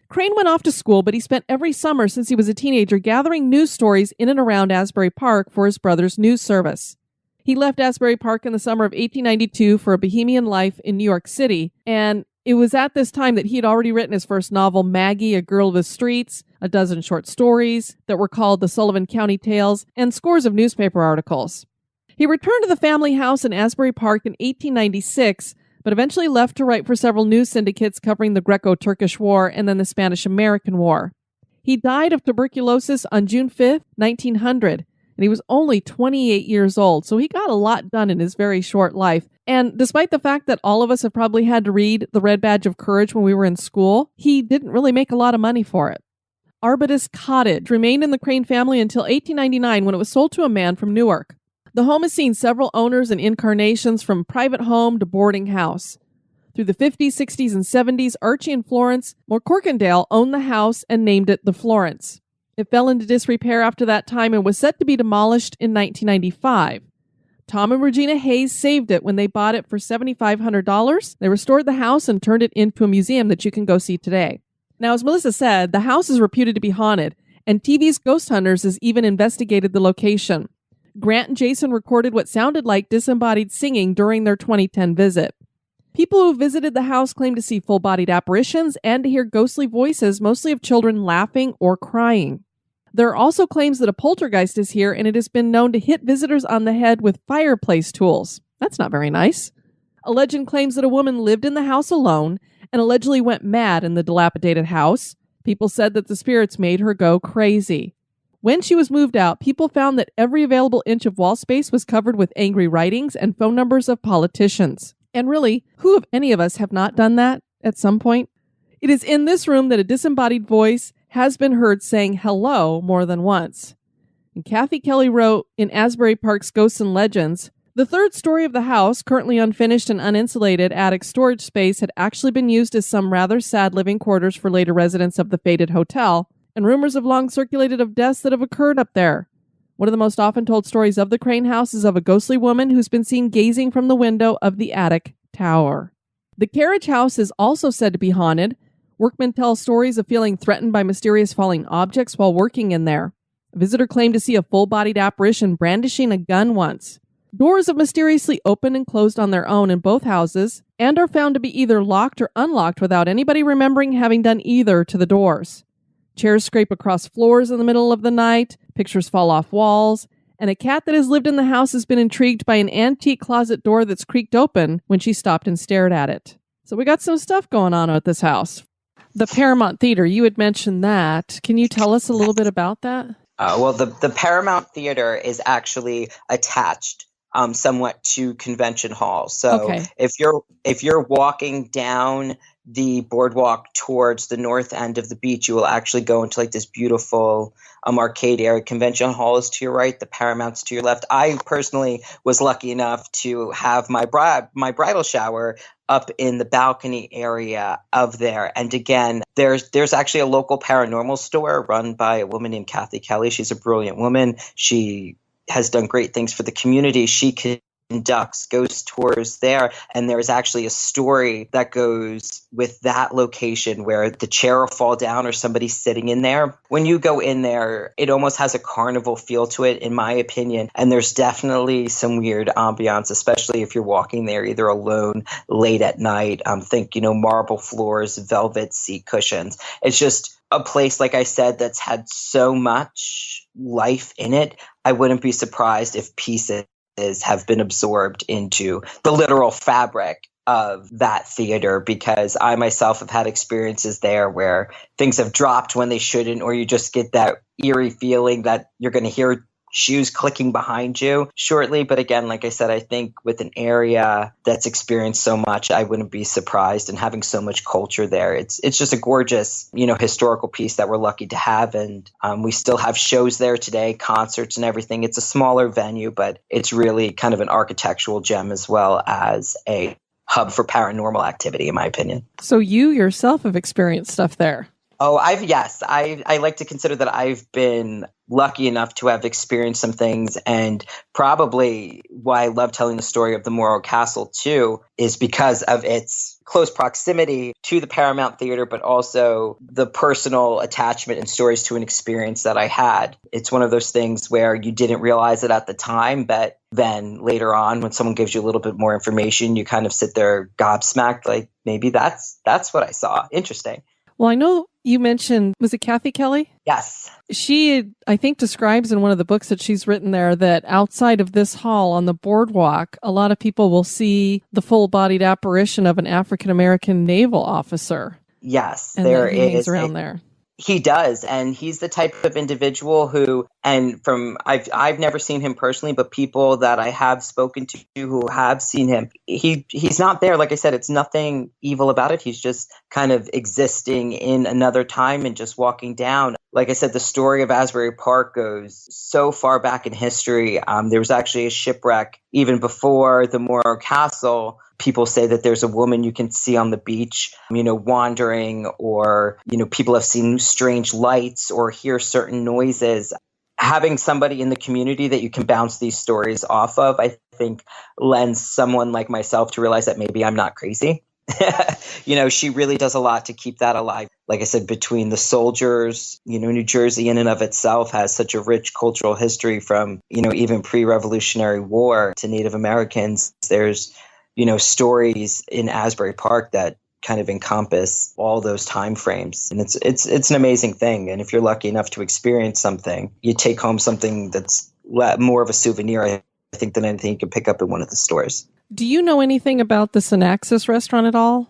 Crane went off to school, but he spent every summer since he was a teenager gathering news stories in and around Asbury Park for his brother's news service. He left Asbury Park in the summer of 1892 for a bohemian life in New York City, and it was at this time that he had already written his first novel, Maggie, A Girl of the Streets, a dozen short stories that were called the Sullivan County Tales, and scores of newspaper articles. He returned to the family house in Asbury Park in 1896, but eventually left to write for several news syndicates covering the Greco-Turkish War and then the Spanish-American War. He died of tuberculosis on June 5th, 1900, and he was only 28 years old, so he got a lot done in his very short life. And despite the fact that all of us have probably had to read The Red Badge of Courage when we were in school, he didn't really make a lot of money for it. Arbutus Cottage remained in the Crane family until 1899 when it was sold to a man from Newark. The home has seen several owners and incarnations from private home to boarding house. Through the 50s, 60s, and 70s, Archie and Florence McCorkindale owned the house and named it the Florence. It fell into disrepair after that time and was set to be demolished in 1995. Tom and Regina Hayes saved it when they bought it for $7,500. They restored the house and turned it into a museum that you can go see today. Now, as Melissa said, the house is reputed to be haunted, and TV's Ghost Hunters has even investigated the location. Grant and Jason recorded what sounded like disembodied singing during their 2010 visit. People who visited the house claim to see full-bodied apparitions and to hear ghostly voices, mostly of children laughing or crying. There are also claims that a poltergeist is here, and it has been known to hit visitors on the head with fireplace tools. That's not very nice. A legend claims that a woman lived in the house alone and allegedly went mad in the dilapidated house. People said that the spirits made her go crazy. When she was moved out, people found that every available inch of wall space was covered with angry writings and phone numbers of politicians. And really, who of any of us have not done that at some point? It is in this room that a disembodied voice has been heard saying hello more than once. And Kathy Kelly wrote in Asbury Park's Ghosts and Legends, the third story of the house, currently unfinished and uninsulated attic storage space, had actually been used as some rather sad living quarters for later residents of the fated hotel, and rumors have long circulated of deaths that have occurred up there. One of the most often told stories of the Crane House is of a ghostly woman who's been seen gazing from the window of the attic tower. The carriage house is also said to be haunted. Workmen tell stories of feeling threatened by mysterious falling objects while working in there. A visitor claimed to see a full-bodied apparition brandishing a gun once. Doors have mysteriously opened and closed on their own in both houses, and are found to be either locked or unlocked without anybody remembering having done either to the doors. Chairs scrape across floors in the middle of the night, pictures fall off walls, and a cat that has lived in the house has been intrigued by an antique closet door that's creaked open when she stopped and stared at it. So we got some stuff going on at this house. The Paramount Theater, you had mentioned that. Can you tell us a little bit about that? Well, the Paramount Theater is actually attached somewhat to Convention Hall. So Okay. if you're walking down the boardwalk towards the north end of the beach, you will actually go into like this beautiful arcade area. Convention hall is to your right, the Paramount's to your left. I personally was lucky enough to have my bridal shower up in the balcony area of there. And again, there's actually a local paranormal store run by a woman named Kathy Kelly. She's a brilliant woman. She has done great things for the community. She conducts ghost tours there, and there's actually a story that goes with that location where the chair will fall down or somebody's sitting in there. When you go in there, it almost has a carnival feel to it, in my opinion, and there's definitely some weird ambiance, especially if you're walking there either alone late at night. Think, marble floors, velvet seat cushions. It's just a place, like I said, that's had so much life in it. I wouldn't be surprised if pieces have been absorbed into the literal fabric of that theater, because I myself have had experiences there where things have dropped when they shouldn't, or you just get that eerie feeling that you're going to hear shoes clicking behind you shortly. But again, like I said, I think with an area that's experienced so much, I wouldn't be surprised, and having so much culture there. It's just a gorgeous, historical piece that we're lucky to have. And we still have shows there today, concerts and everything. It's a smaller venue, but it's really kind of an architectural gem as well as a hub for paranormal activity, in my opinion. So you yourself have experienced stuff there? Oh, I like to consider that I've been lucky enough to have experienced some things, and probably why I love telling the story of the Morro Castle too is because of its close proximity to the Paramount Theater, but also the personal attachment and stories to an experience that I had. It's one of those things where you didn't realize it at the time, but then later on, when someone gives you a little bit more information, you kind of sit there gobsmacked, like, maybe that's what I saw. Interesting. Well, I know you mentioned, was it Kathy Kelly? Yes. She, I think, describes in one of the books that she's written there that outside of this hall on the boardwalk, a lot of people will see the full-bodied apparition of an African-American naval officer. Yes, and there he hangs is. Around there. He does, and he's the type of individual who, and from I've never seen him personally, but people that I have spoken to who have seen him, he's not there. Like I said, it's nothing evil about it. He's just kind of existing in another time and just walking down. Like I said, the story of Asbury Park goes so far back in history. There was actually a shipwreck even before the Morro Castle. People say that there's a woman you can see on the beach, wandering, or, people have seen strange lights or hear certain noises. Having somebody in the community that you can bounce these stories off of, I think, lends someone like myself to realize that maybe I'm not crazy. She really does a lot to keep that alive. Like I said, between the soldiers, New Jersey in and of itself has such a rich cultural history from, even pre-Revolutionary War to Native Americans. There's stories in Asbury Park that kind of encompass all those time frames. And it's an amazing thing. And if you're lucky enough to experience something, you take home something that's more of a souvenir, I think, than anything you can pick up in one of the stores. Do you know anything about the Synaxis restaurant at all?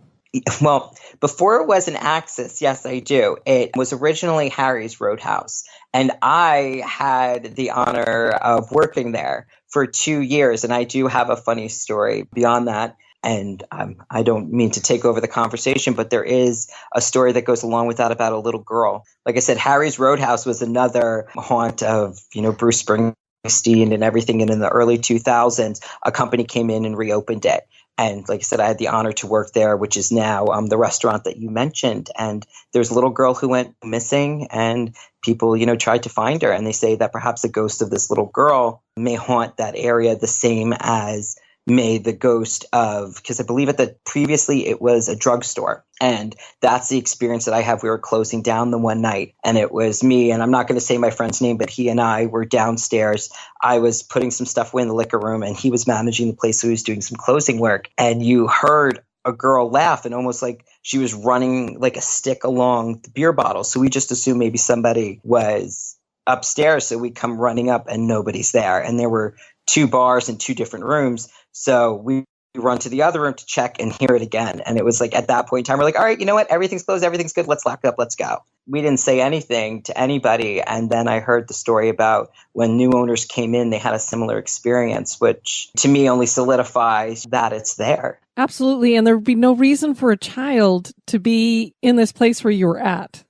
Well, before it was an Axis, yes, I do. It was originally Harry's Roadhouse, and I had the honor of working there for 2 years, and I do have a funny story beyond that. And I don't mean to take over the conversation, but there is a story that goes along with that about a little girl. Like I said, Harry's Roadhouse was another haunt of, Bruce Springsteen and everything. And in the early 2000s, a company came in and reopened it. And like I said, I had the honor to work there, which is now the restaurant that you mentioned. And there's a little girl who went missing, and people, tried to find her. And they say that perhaps the ghost of this little girl may haunt that area the same as may the ghost of, because I believe previously it was a drugstore. And that's the experience that I have. We were closing down the one night, and it was me, and I'm not going to say my friend's name, but he and I were downstairs. I was putting some stuff away in the liquor room, and he was managing the place, so he was doing some closing work. And you heard a girl laugh, and almost like she was running like a stick along the beer bottle. So we just assumed maybe somebody was upstairs. So we come running up, and nobody's there. And there were 2 bars and 2 different rooms. So we run to the other room to check and hear it again. And it was like at that point in time, we're like, all right, you know what? Everything's closed. Everything's good. Let's lock up. Let's go. We didn't say anything to anybody. And then I heard the story about when new owners came in, they had a similar experience, which to me only solidifies that it's there. Absolutely. And there would be no reason for a child to be in this place where you were at.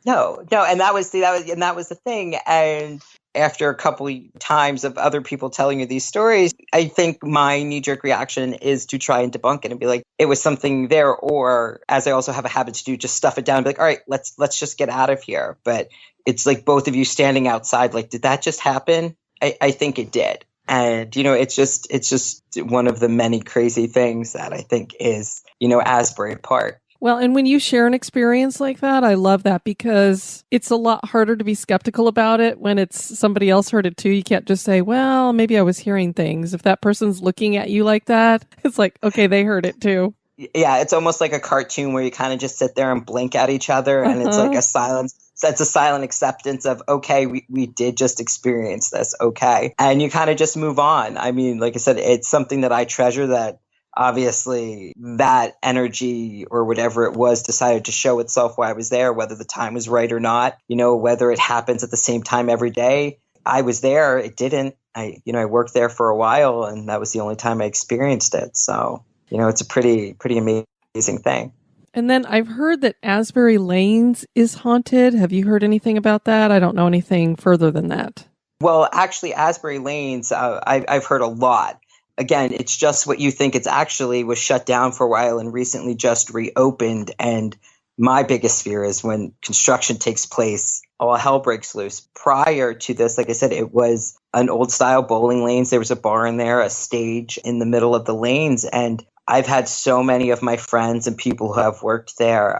No. And that was the thing. And after a couple of times of other people telling you these stories, I think my knee-jerk reaction is to try and debunk it and be like, it was something there, or as I also have a habit to do, just stuff it down and be like, all right, let's just get out of here. But it's like both of you standing outside, like, did that just happen? I think it did. And, it's just one of the many crazy things that I think is, Asbury Park. Well, and when you share an experience like that, I love that because it's a lot harder to be skeptical about it when it's somebody else heard it too. You can't just say, well, maybe I was hearing things. If that person's looking at you like that, it's like, okay, they heard it too. Yeah, it's almost like a cartoon where you kind of just sit there and blink at each other and it's like a silence. So it's a silent acceptance of, okay, we did just experience this. Okay. And you kind of just move on. I mean, like I said, it's something that I treasure, that obviously that energy or whatever it was decided to show itself while I was there, whether the time was right or not, whether it happens at the same time every day. I was there. It didn't. I worked there for a while and that was the only time I experienced it. So, it's a pretty amazing thing. And then I've heard that Asbury Lanes is haunted. Have you heard anything about that? I don't know anything further than that. Well, actually, Asbury Lanes, I've heard a lot. Again, it's just what you think. It's actually was shut down for a while and recently just reopened. And my biggest fear is when construction takes place, all hell breaks loose. Prior to this, like I said, it was an old style bowling lanes. There was a bar in there, a stage in the middle of the lanes. And I've had so many of my friends and people who have worked there,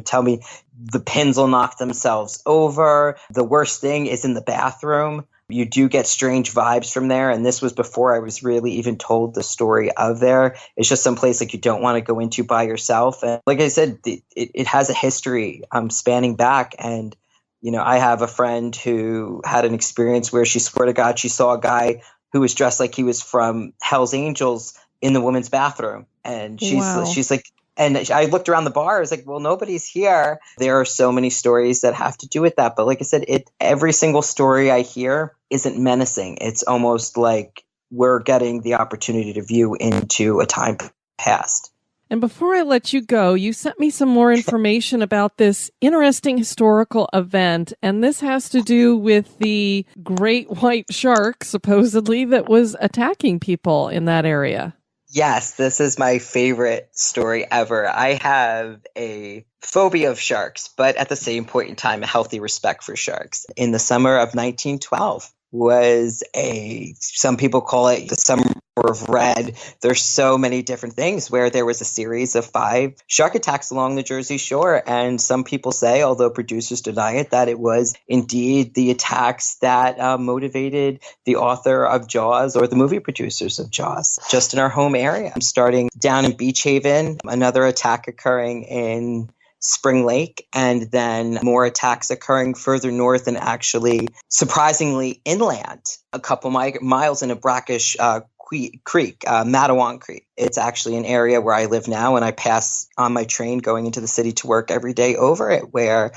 tell me the pins will knock themselves over. The worst thing is in the bathroom. You do get strange vibes from there. And this was before I was really even told the story of there. It's just some place like you don't want to go into by yourself. And like I said, it has a history spanning back. And, I have a friend who had an experience where she swore to God she saw a guy who was dressed like he was from Hell's Angels in the women's bathroom. And she's like, and I looked around the bar. I was like, well, nobody's here. There are so many stories that have to do with that. But like I said, every single story I hear isn't menacing. It's almost like we're getting the opportunity to view into a time past. And before I let you go, you sent me some more information about this interesting historical event. And this has to do with the great white shark, supposedly, that was attacking people in that area. Yes, this is my favorite story ever. I have a phobia of sharks, but at the same point in time, a healthy respect for sharks. In the summer of 1912 was some people call it the summer of red. There's so many different things where there was a series of 5 shark attacks along the Jersey Shore. And some people say, although producers deny it, that it was indeed the attacks that motivated the author of Jaws or the movie producers of Jaws, just in our home area. I'm starting down in Beach Haven, another attack occurring in Spring Lake, and then more attacks occurring further north and actually surprisingly inland, a couple miles in a brackish creek, Matawan Creek. It's actually an area where I live now, and I pass on my train going into the city to work every day over it, where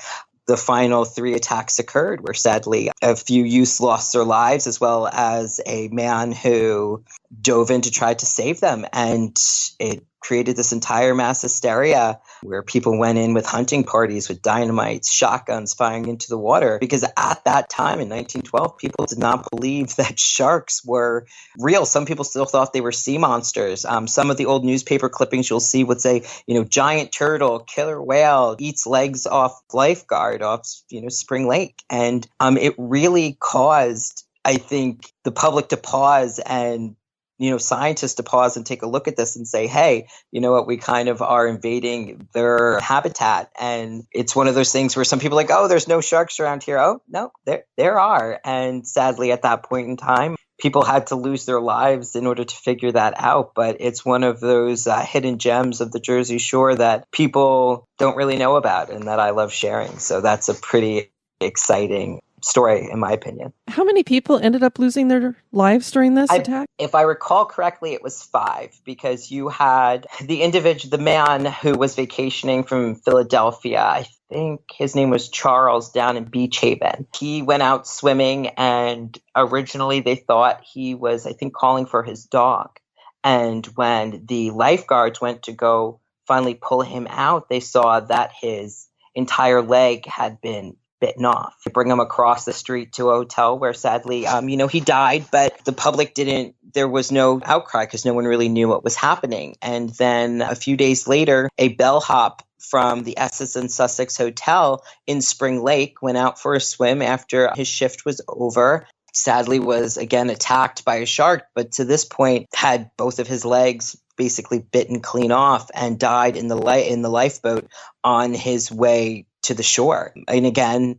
the final 3 attacks occurred, where sadly a few youths lost their lives, as well as a man who dove in to try to save them. And it created this entire mass hysteria where people went in with hunting parties with dynamites, shotguns firing into the water. Because at that time in 1912, people did not believe that sharks were real. Some people still thought they were sea monsters. Some of the old newspaper clippings you'll see would say, giant turtle, killer whale, eats legs off lifeguard off, Spring Lake. And it really caused, I think, the public to pause and scientists to pause and take a look at this and say, hey, you know what, we kind of are invading their habitat. And it's one of those things where some people are like, oh, there's no sharks around here. Oh, no, there are. And sadly, at that point in time, people had to lose their lives in order to figure that out. But it's one of those hidden gems of the Jersey Shore that people don't really know about and that I love sharing. So that's a pretty exciting story, in my opinion. How many people ended up losing their lives during this attack? If I recall correctly, it was 5, because you had the man who was vacationing from Philadelphia. I think his name was Charles, down in Beach Haven. He went out swimming, and originally they thought he was, I think, calling for his dog. And when the lifeguards went to go finally pull him out, they saw that his entire leg had been bitten off. They bring him across the street to a hotel where sadly, he died, but the public there was no outcry because no one really knew what was happening. And then a few days later, a bellhop from the SS and Sussex Hotel in Spring Lake went out for a swim after his shift was over. Sadly was again attacked by a shark, but to this point had both of his legs basically bitten clean off and died in the lifeboat on his way to the shore. And again,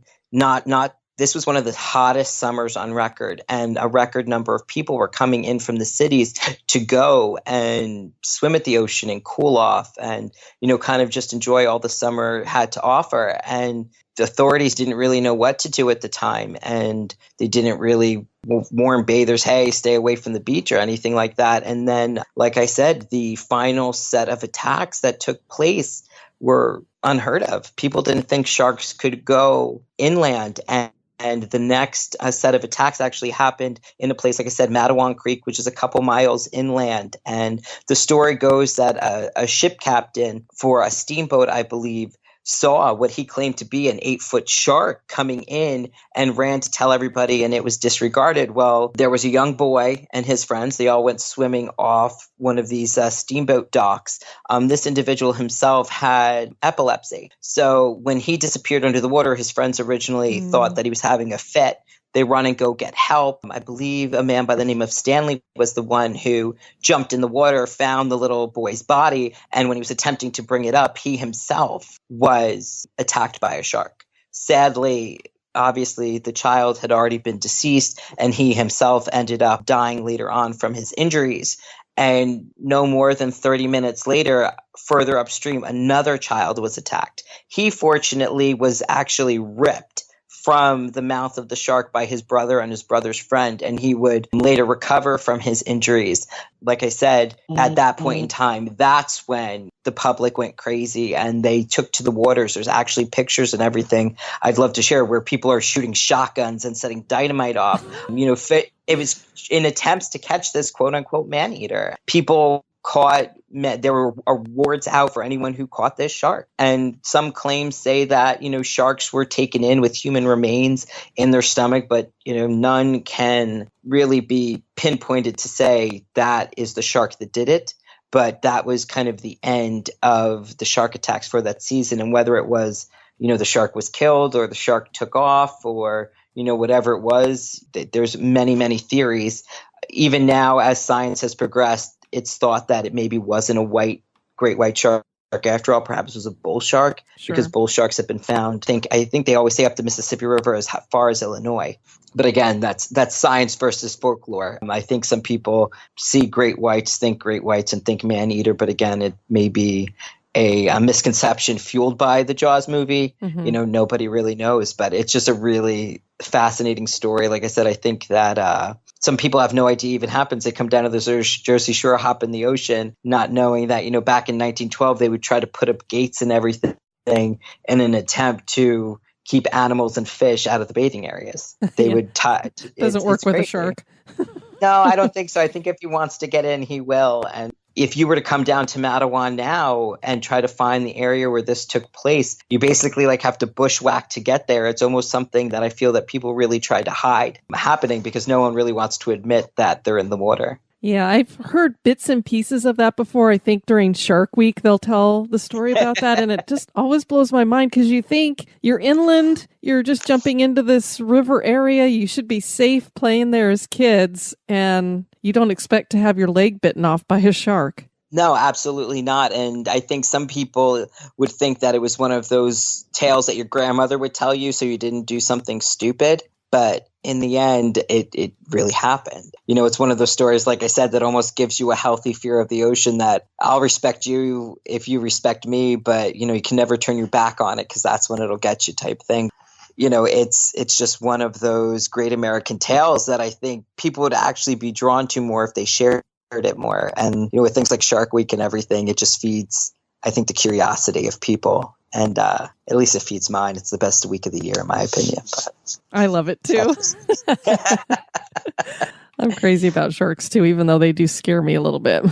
this was one of the hottest summers on record, and a record number of people were coming in from the cities to go and swim at the ocean and cool off and, kind of just enjoy all the summer had to offer. And the authorities didn't really know what to do at the time, and they didn't really warn bathers, hey, stay away from the beach or anything like that. And then, like I said, the final set of attacks that took place were unheard of. People didn't think sharks could go inland, and the next set of attacks actually happened in a place, like I said, Matawan Creek, which is a couple miles inland. And the story goes that a ship captain for a steamboat, I believe, saw what he claimed to be an 8-foot shark coming in and ran to tell everybody, and it was disregarded. Well, there was a young boy and his friends. They all went swimming off one of these steamboat docks. This individual himself had epilepsy. So when he disappeared under the water, his friends originally thought that he was having a fit. They run and go get help. I believe a man by the name of Stanley was the one who jumped in the water, found the little boy's body, and when he was attempting to bring it up, he himself was attacked by a shark. Sadly, obviously, the child had already been deceased, and he himself ended up dying later on from his injuries. And no more than 30 minutes later, further upstream, another child was attacked. He fortunately was actually ripped from the mouth of the shark by his brother and his brother's friend, and he would later recover from his injuries. Like I said, at that point in time, that's when the public went crazy and they took to the waters. There's actually pictures and everything I'd love to share where people are shooting shotguns and setting dynamite off. It was in attempts to catch this quote unquote man-eater. People there were awards out for anyone who caught this shark. And some claims say that, sharks were taken in with human remains in their stomach, but, none can really be pinpointed to say that is the shark that did it. But that was kind of the end of the shark attacks for that season. And whether it was, the shark was killed or the shark took off or, whatever it was, there's many, many theories. Even now, as science has progressed, it's thought that it maybe wasn't a great white shark after all. Perhaps it was a bull shark, because bull sharks have been found. I think they always say up the Mississippi River as far as Illinois. But again, that's science versus folklore. I think some people see great whites, think great whites, and think man-eater. But again, it may be a misconception fueled by the Jaws movie. Nobody really knows. But it's just a really fascinating story. Like I said, I think that some people have no idea it even happens. They come down to the Jersey Shore, hop in the ocean, not knowing that, back in 1912, they would try to put up gates and everything in an attempt to keep animals and fish out of the bathing areas. They would tie. Doesn't work with a shark. No, I don't think so. I think if he wants to get in, he will. And if you were to come down to Matawan now and try to find the area where this took place, you basically have to bushwhack to get there. It's almost something that I feel that people really try to hide happening because no one really wants to admit that they're in the water. Yeah, I've heard bits and pieces of that before. I think during Shark Week, they'll tell the story about that. And it just always blows my mind because you think you're inland, you're just jumping into this river area. You should be safe playing there as kids. And you don't expect to have your leg bitten off by a shark. No, absolutely not. And I think some people would think that it was one of those tales that your grandmother would tell you so you didn't do something stupid. But in the end, it really happened. It's one of those stories, like I said, that almost gives you a healthy fear of the ocean, that I'll respect you if you respect me, but, you can never turn your back on it because that's when it'll get you type thing. it's just one of those great American tales that I think people would actually be drawn to more if they shared it more. And, with things like Shark Week and everything, it just feeds, I think, the curiosity of people. And at least it feeds mine. It's the best week of the year, in my opinion. But I love it too. I'm crazy about sharks too, even though they do scare me a little bit.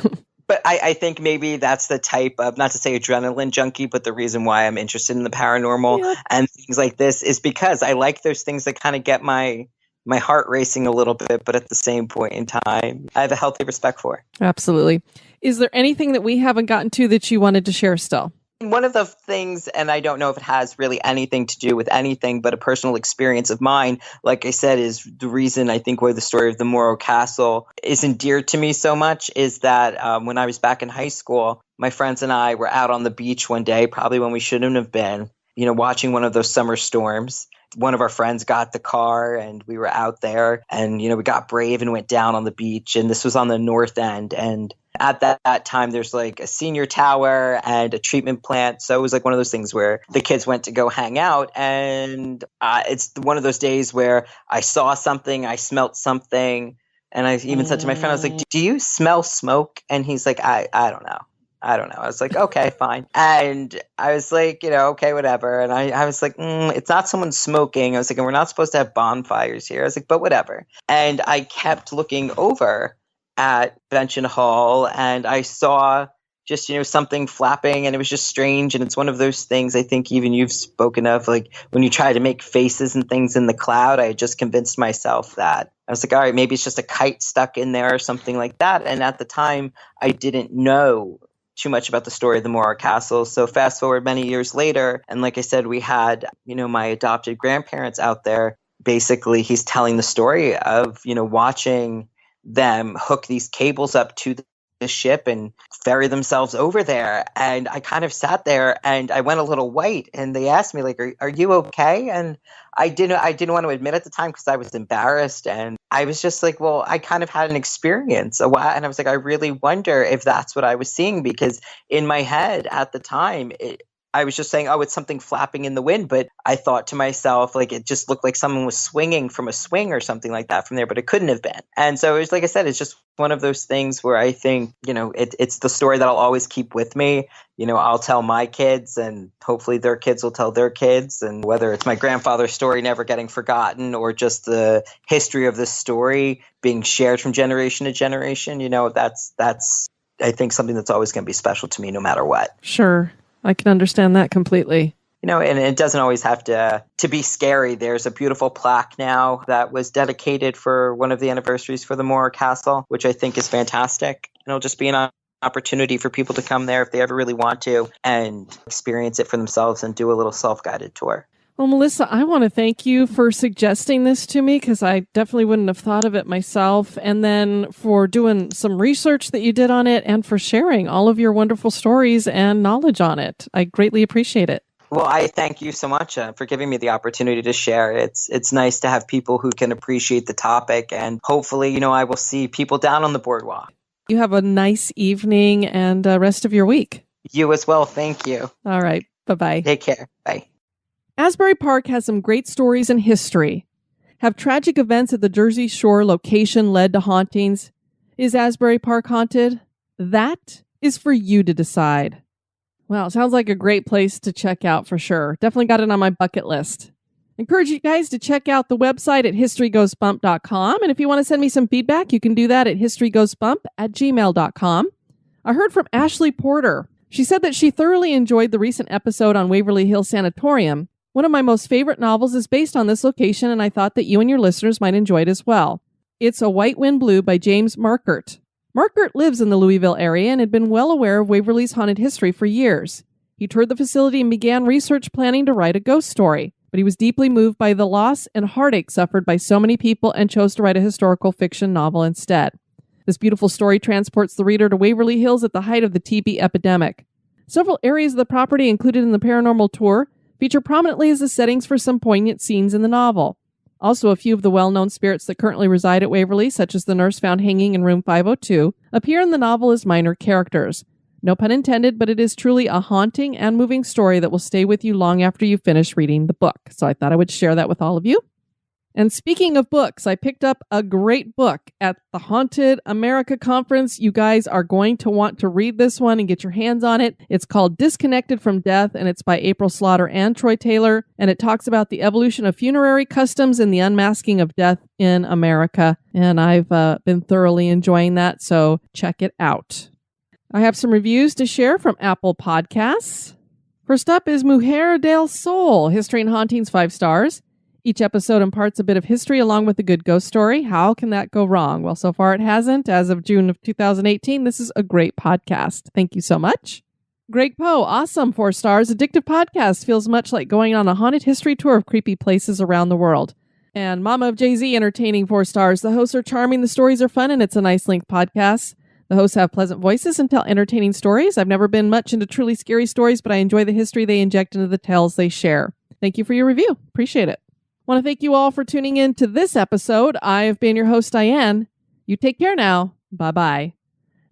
But I think maybe that's the type of, not to say adrenaline junkie, but the reason why I'm interested in the paranormal and things like this is because I like those things that kind of get my heart racing a little bit, but at the same point in time, I have a healthy respect for. Absolutely. Is there anything that we haven't gotten to that you wanted to share still? One of the things, and I don't know if it has really anything to do with anything, but a personal experience of mine, like I said, is the reason I think why the story of the Morro Castle is endeared to me so much is that when I was back in high school, my friends and I were out on the beach one day, probably when we shouldn't have been, watching one of those summer storms. One of our friends got the car and we were out there and, we got brave and went down on the beach. And this was on the north end. And at that time, there's like a senior tower and a treatment plant. So it was like one of those things where the kids went to go hang out. And it's one of those days where I saw something, I smelt something. And I even said to my friend, I was like, do you smell smoke? And he's like, I don't know. I was like, okay, fine. And I was like, okay, whatever. And I was like, it's not someone smoking. I was like, and we're not supposed to have bonfires here. I was like, but whatever. And I kept looking over at Bench and Hall and I saw just, something flapping and it was just strange. And it's one of those things I think even you've spoken of, like when you try to make faces and things in the cloud, I had just convinced myself that I was like, all right, maybe it's just a kite stuck in there or something like that. And at the time I didn't know too much about the story of the Morro Castle. So fast forward many years later, and like I said, we had, my adopted grandparents out there. Basically, he's telling the story of, watching them hook these cables up to the ship and ferry themselves over there. And I kind of sat there and I went a little white and they asked me like, are you okay? And I didn't want to admit at the time because I was embarrassed. And I was just like, well, I kind of had an experience a while. And I was like, I really wonder if that's what I was seeing, because in my head at the time, I was just saying, oh, it's something flapping in the wind. But I thought to myself, like, it just looked like someone was swinging from a swing or something like that from there, but it couldn't have been. And so it was, like I said, it's just one of those things where I think, it's the story that I'll always keep with me. I'll tell my kids and hopefully their kids will tell their kids. And whether it's my grandfather's story never getting forgotten or just the history of this story being shared from generation to generation, that's I think something that's always going to be special to me no matter what. Sure. I can understand that completely. And it doesn't always have to be scary. There's a beautiful plaque now that was dedicated for one of the anniversaries for the Morro Castle, which I think is fantastic. And it'll just be an opportunity for people to come there if they ever really want to and experience it for themselves and do a little self-guided tour. Well, Melissa, I want to thank you for suggesting this to me because I definitely wouldn't have thought of it myself. And then for doing some research that you did on it and for sharing all of your wonderful stories and knowledge on it. I greatly appreciate it. Well, I thank you so much for giving me the opportunity to share. It's nice to have people who can appreciate the topic. And hopefully, I will see people down on the boardwalk. You have a nice evening and rest of your week. You as well. Thank you. All right. Bye-bye. Take care. Bye. Asbury Park has some great stories and history. Have tragic events at the Jersey Shore location led to hauntings? Is Asbury Park haunted? That is for you to decide. Well, it sounds like a great place to check out for sure. Definitely got it on my bucket list. Encourage you guys to check out the website at historygoesbump.com. And if you want to send me some feedback, you can do that at historygoesbump@gmail.com. I heard from Ashley Porter. She said that she thoroughly enjoyed the recent episode on Waverly Hills Sanatorium. One of my most favorite novels is based on this location, and I thought that you and your listeners might enjoy it as well. It's A White Wind Blew by James Markert. Markert lives in the Louisville area and had been well aware of Waverly's haunted history for years. He toured the facility and began research planning to write a ghost story, but he was deeply moved by the loss and heartache suffered by so many people and chose to write a historical fiction novel instead. This beautiful story transports the reader to Waverly Hills at the height of the TB epidemic. Several areas of the property included in the paranormal tour feature prominently as the settings for some poignant scenes in the novel. Also, a few of the well-known spirits that currently reside at Waverly, such as the nurse found hanging in room 502, appear in the novel as minor characters. No pun intended, but it is truly a haunting and moving story that will stay with you long after you finish reading the book. So I thought I would share that with all of you. And speaking of books, I picked up a great book at the Haunted America Conference. You guys are going to want to read this one and get your hands on it. It's called Disconnected from Death, and it's by April Slaughter and Troy Taylor. And it talks about the evolution of funerary customs and the unmasking of death in America. And I've been thoroughly enjoying that, so check it out. I have some reviews to share from Apple Podcasts. First up is Mujer del Sol, History and Hauntings, 5 stars. Each episode imparts a bit of history along with a good ghost story. How can that go wrong? Well, so far it hasn't. As of June of 2018, this is a great podcast. Thank you so much. Greg Poe, awesome, 4 stars. Addictive podcast feels much like going on a haunted history tour of creepy places around the world. And Mama of Jay-Z, entertaining, 4 stars. The hosts are charming, the stories are fun, and it's a nice length podcast. The hosts have pleasant voices and tell entertaining stories. I've never been much into truly scary stories, but I enjoy the history they inject into the tales they share. Thank you for your review. Appreciate it. I want to thank you all for tuning in to this episode. I have been your host, Diane. You take care now. Bye-bye.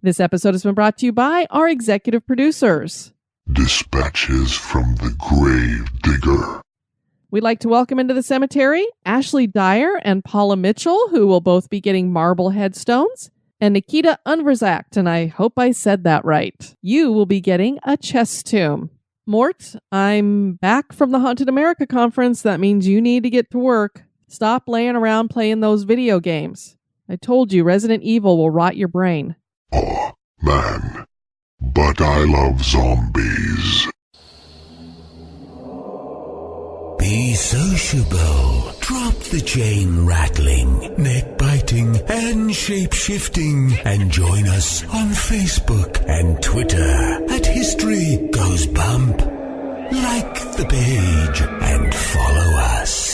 This episode has been brought to you by our executive producers. Dispatches from the Grave Digger. We'd like to welcome into the cemetery Ashley Dyer and Paula Mitchell, who will both be getting marble headstones, and Nikita Unverzakt, and I hope I said that right. You will be getting a chest tomb. Mort, I'm back from the Haunted America Conference. That means you need to get to work. Stop laying around playing those video games. I told you Resident Evil will rot your brain. Oh, man. But I love zombies. Be sociable. Drop the chain rattling, neck biting, and shape shifting, and join us on Facebook and Twitter at History Goes Bump. Like the page and follow us.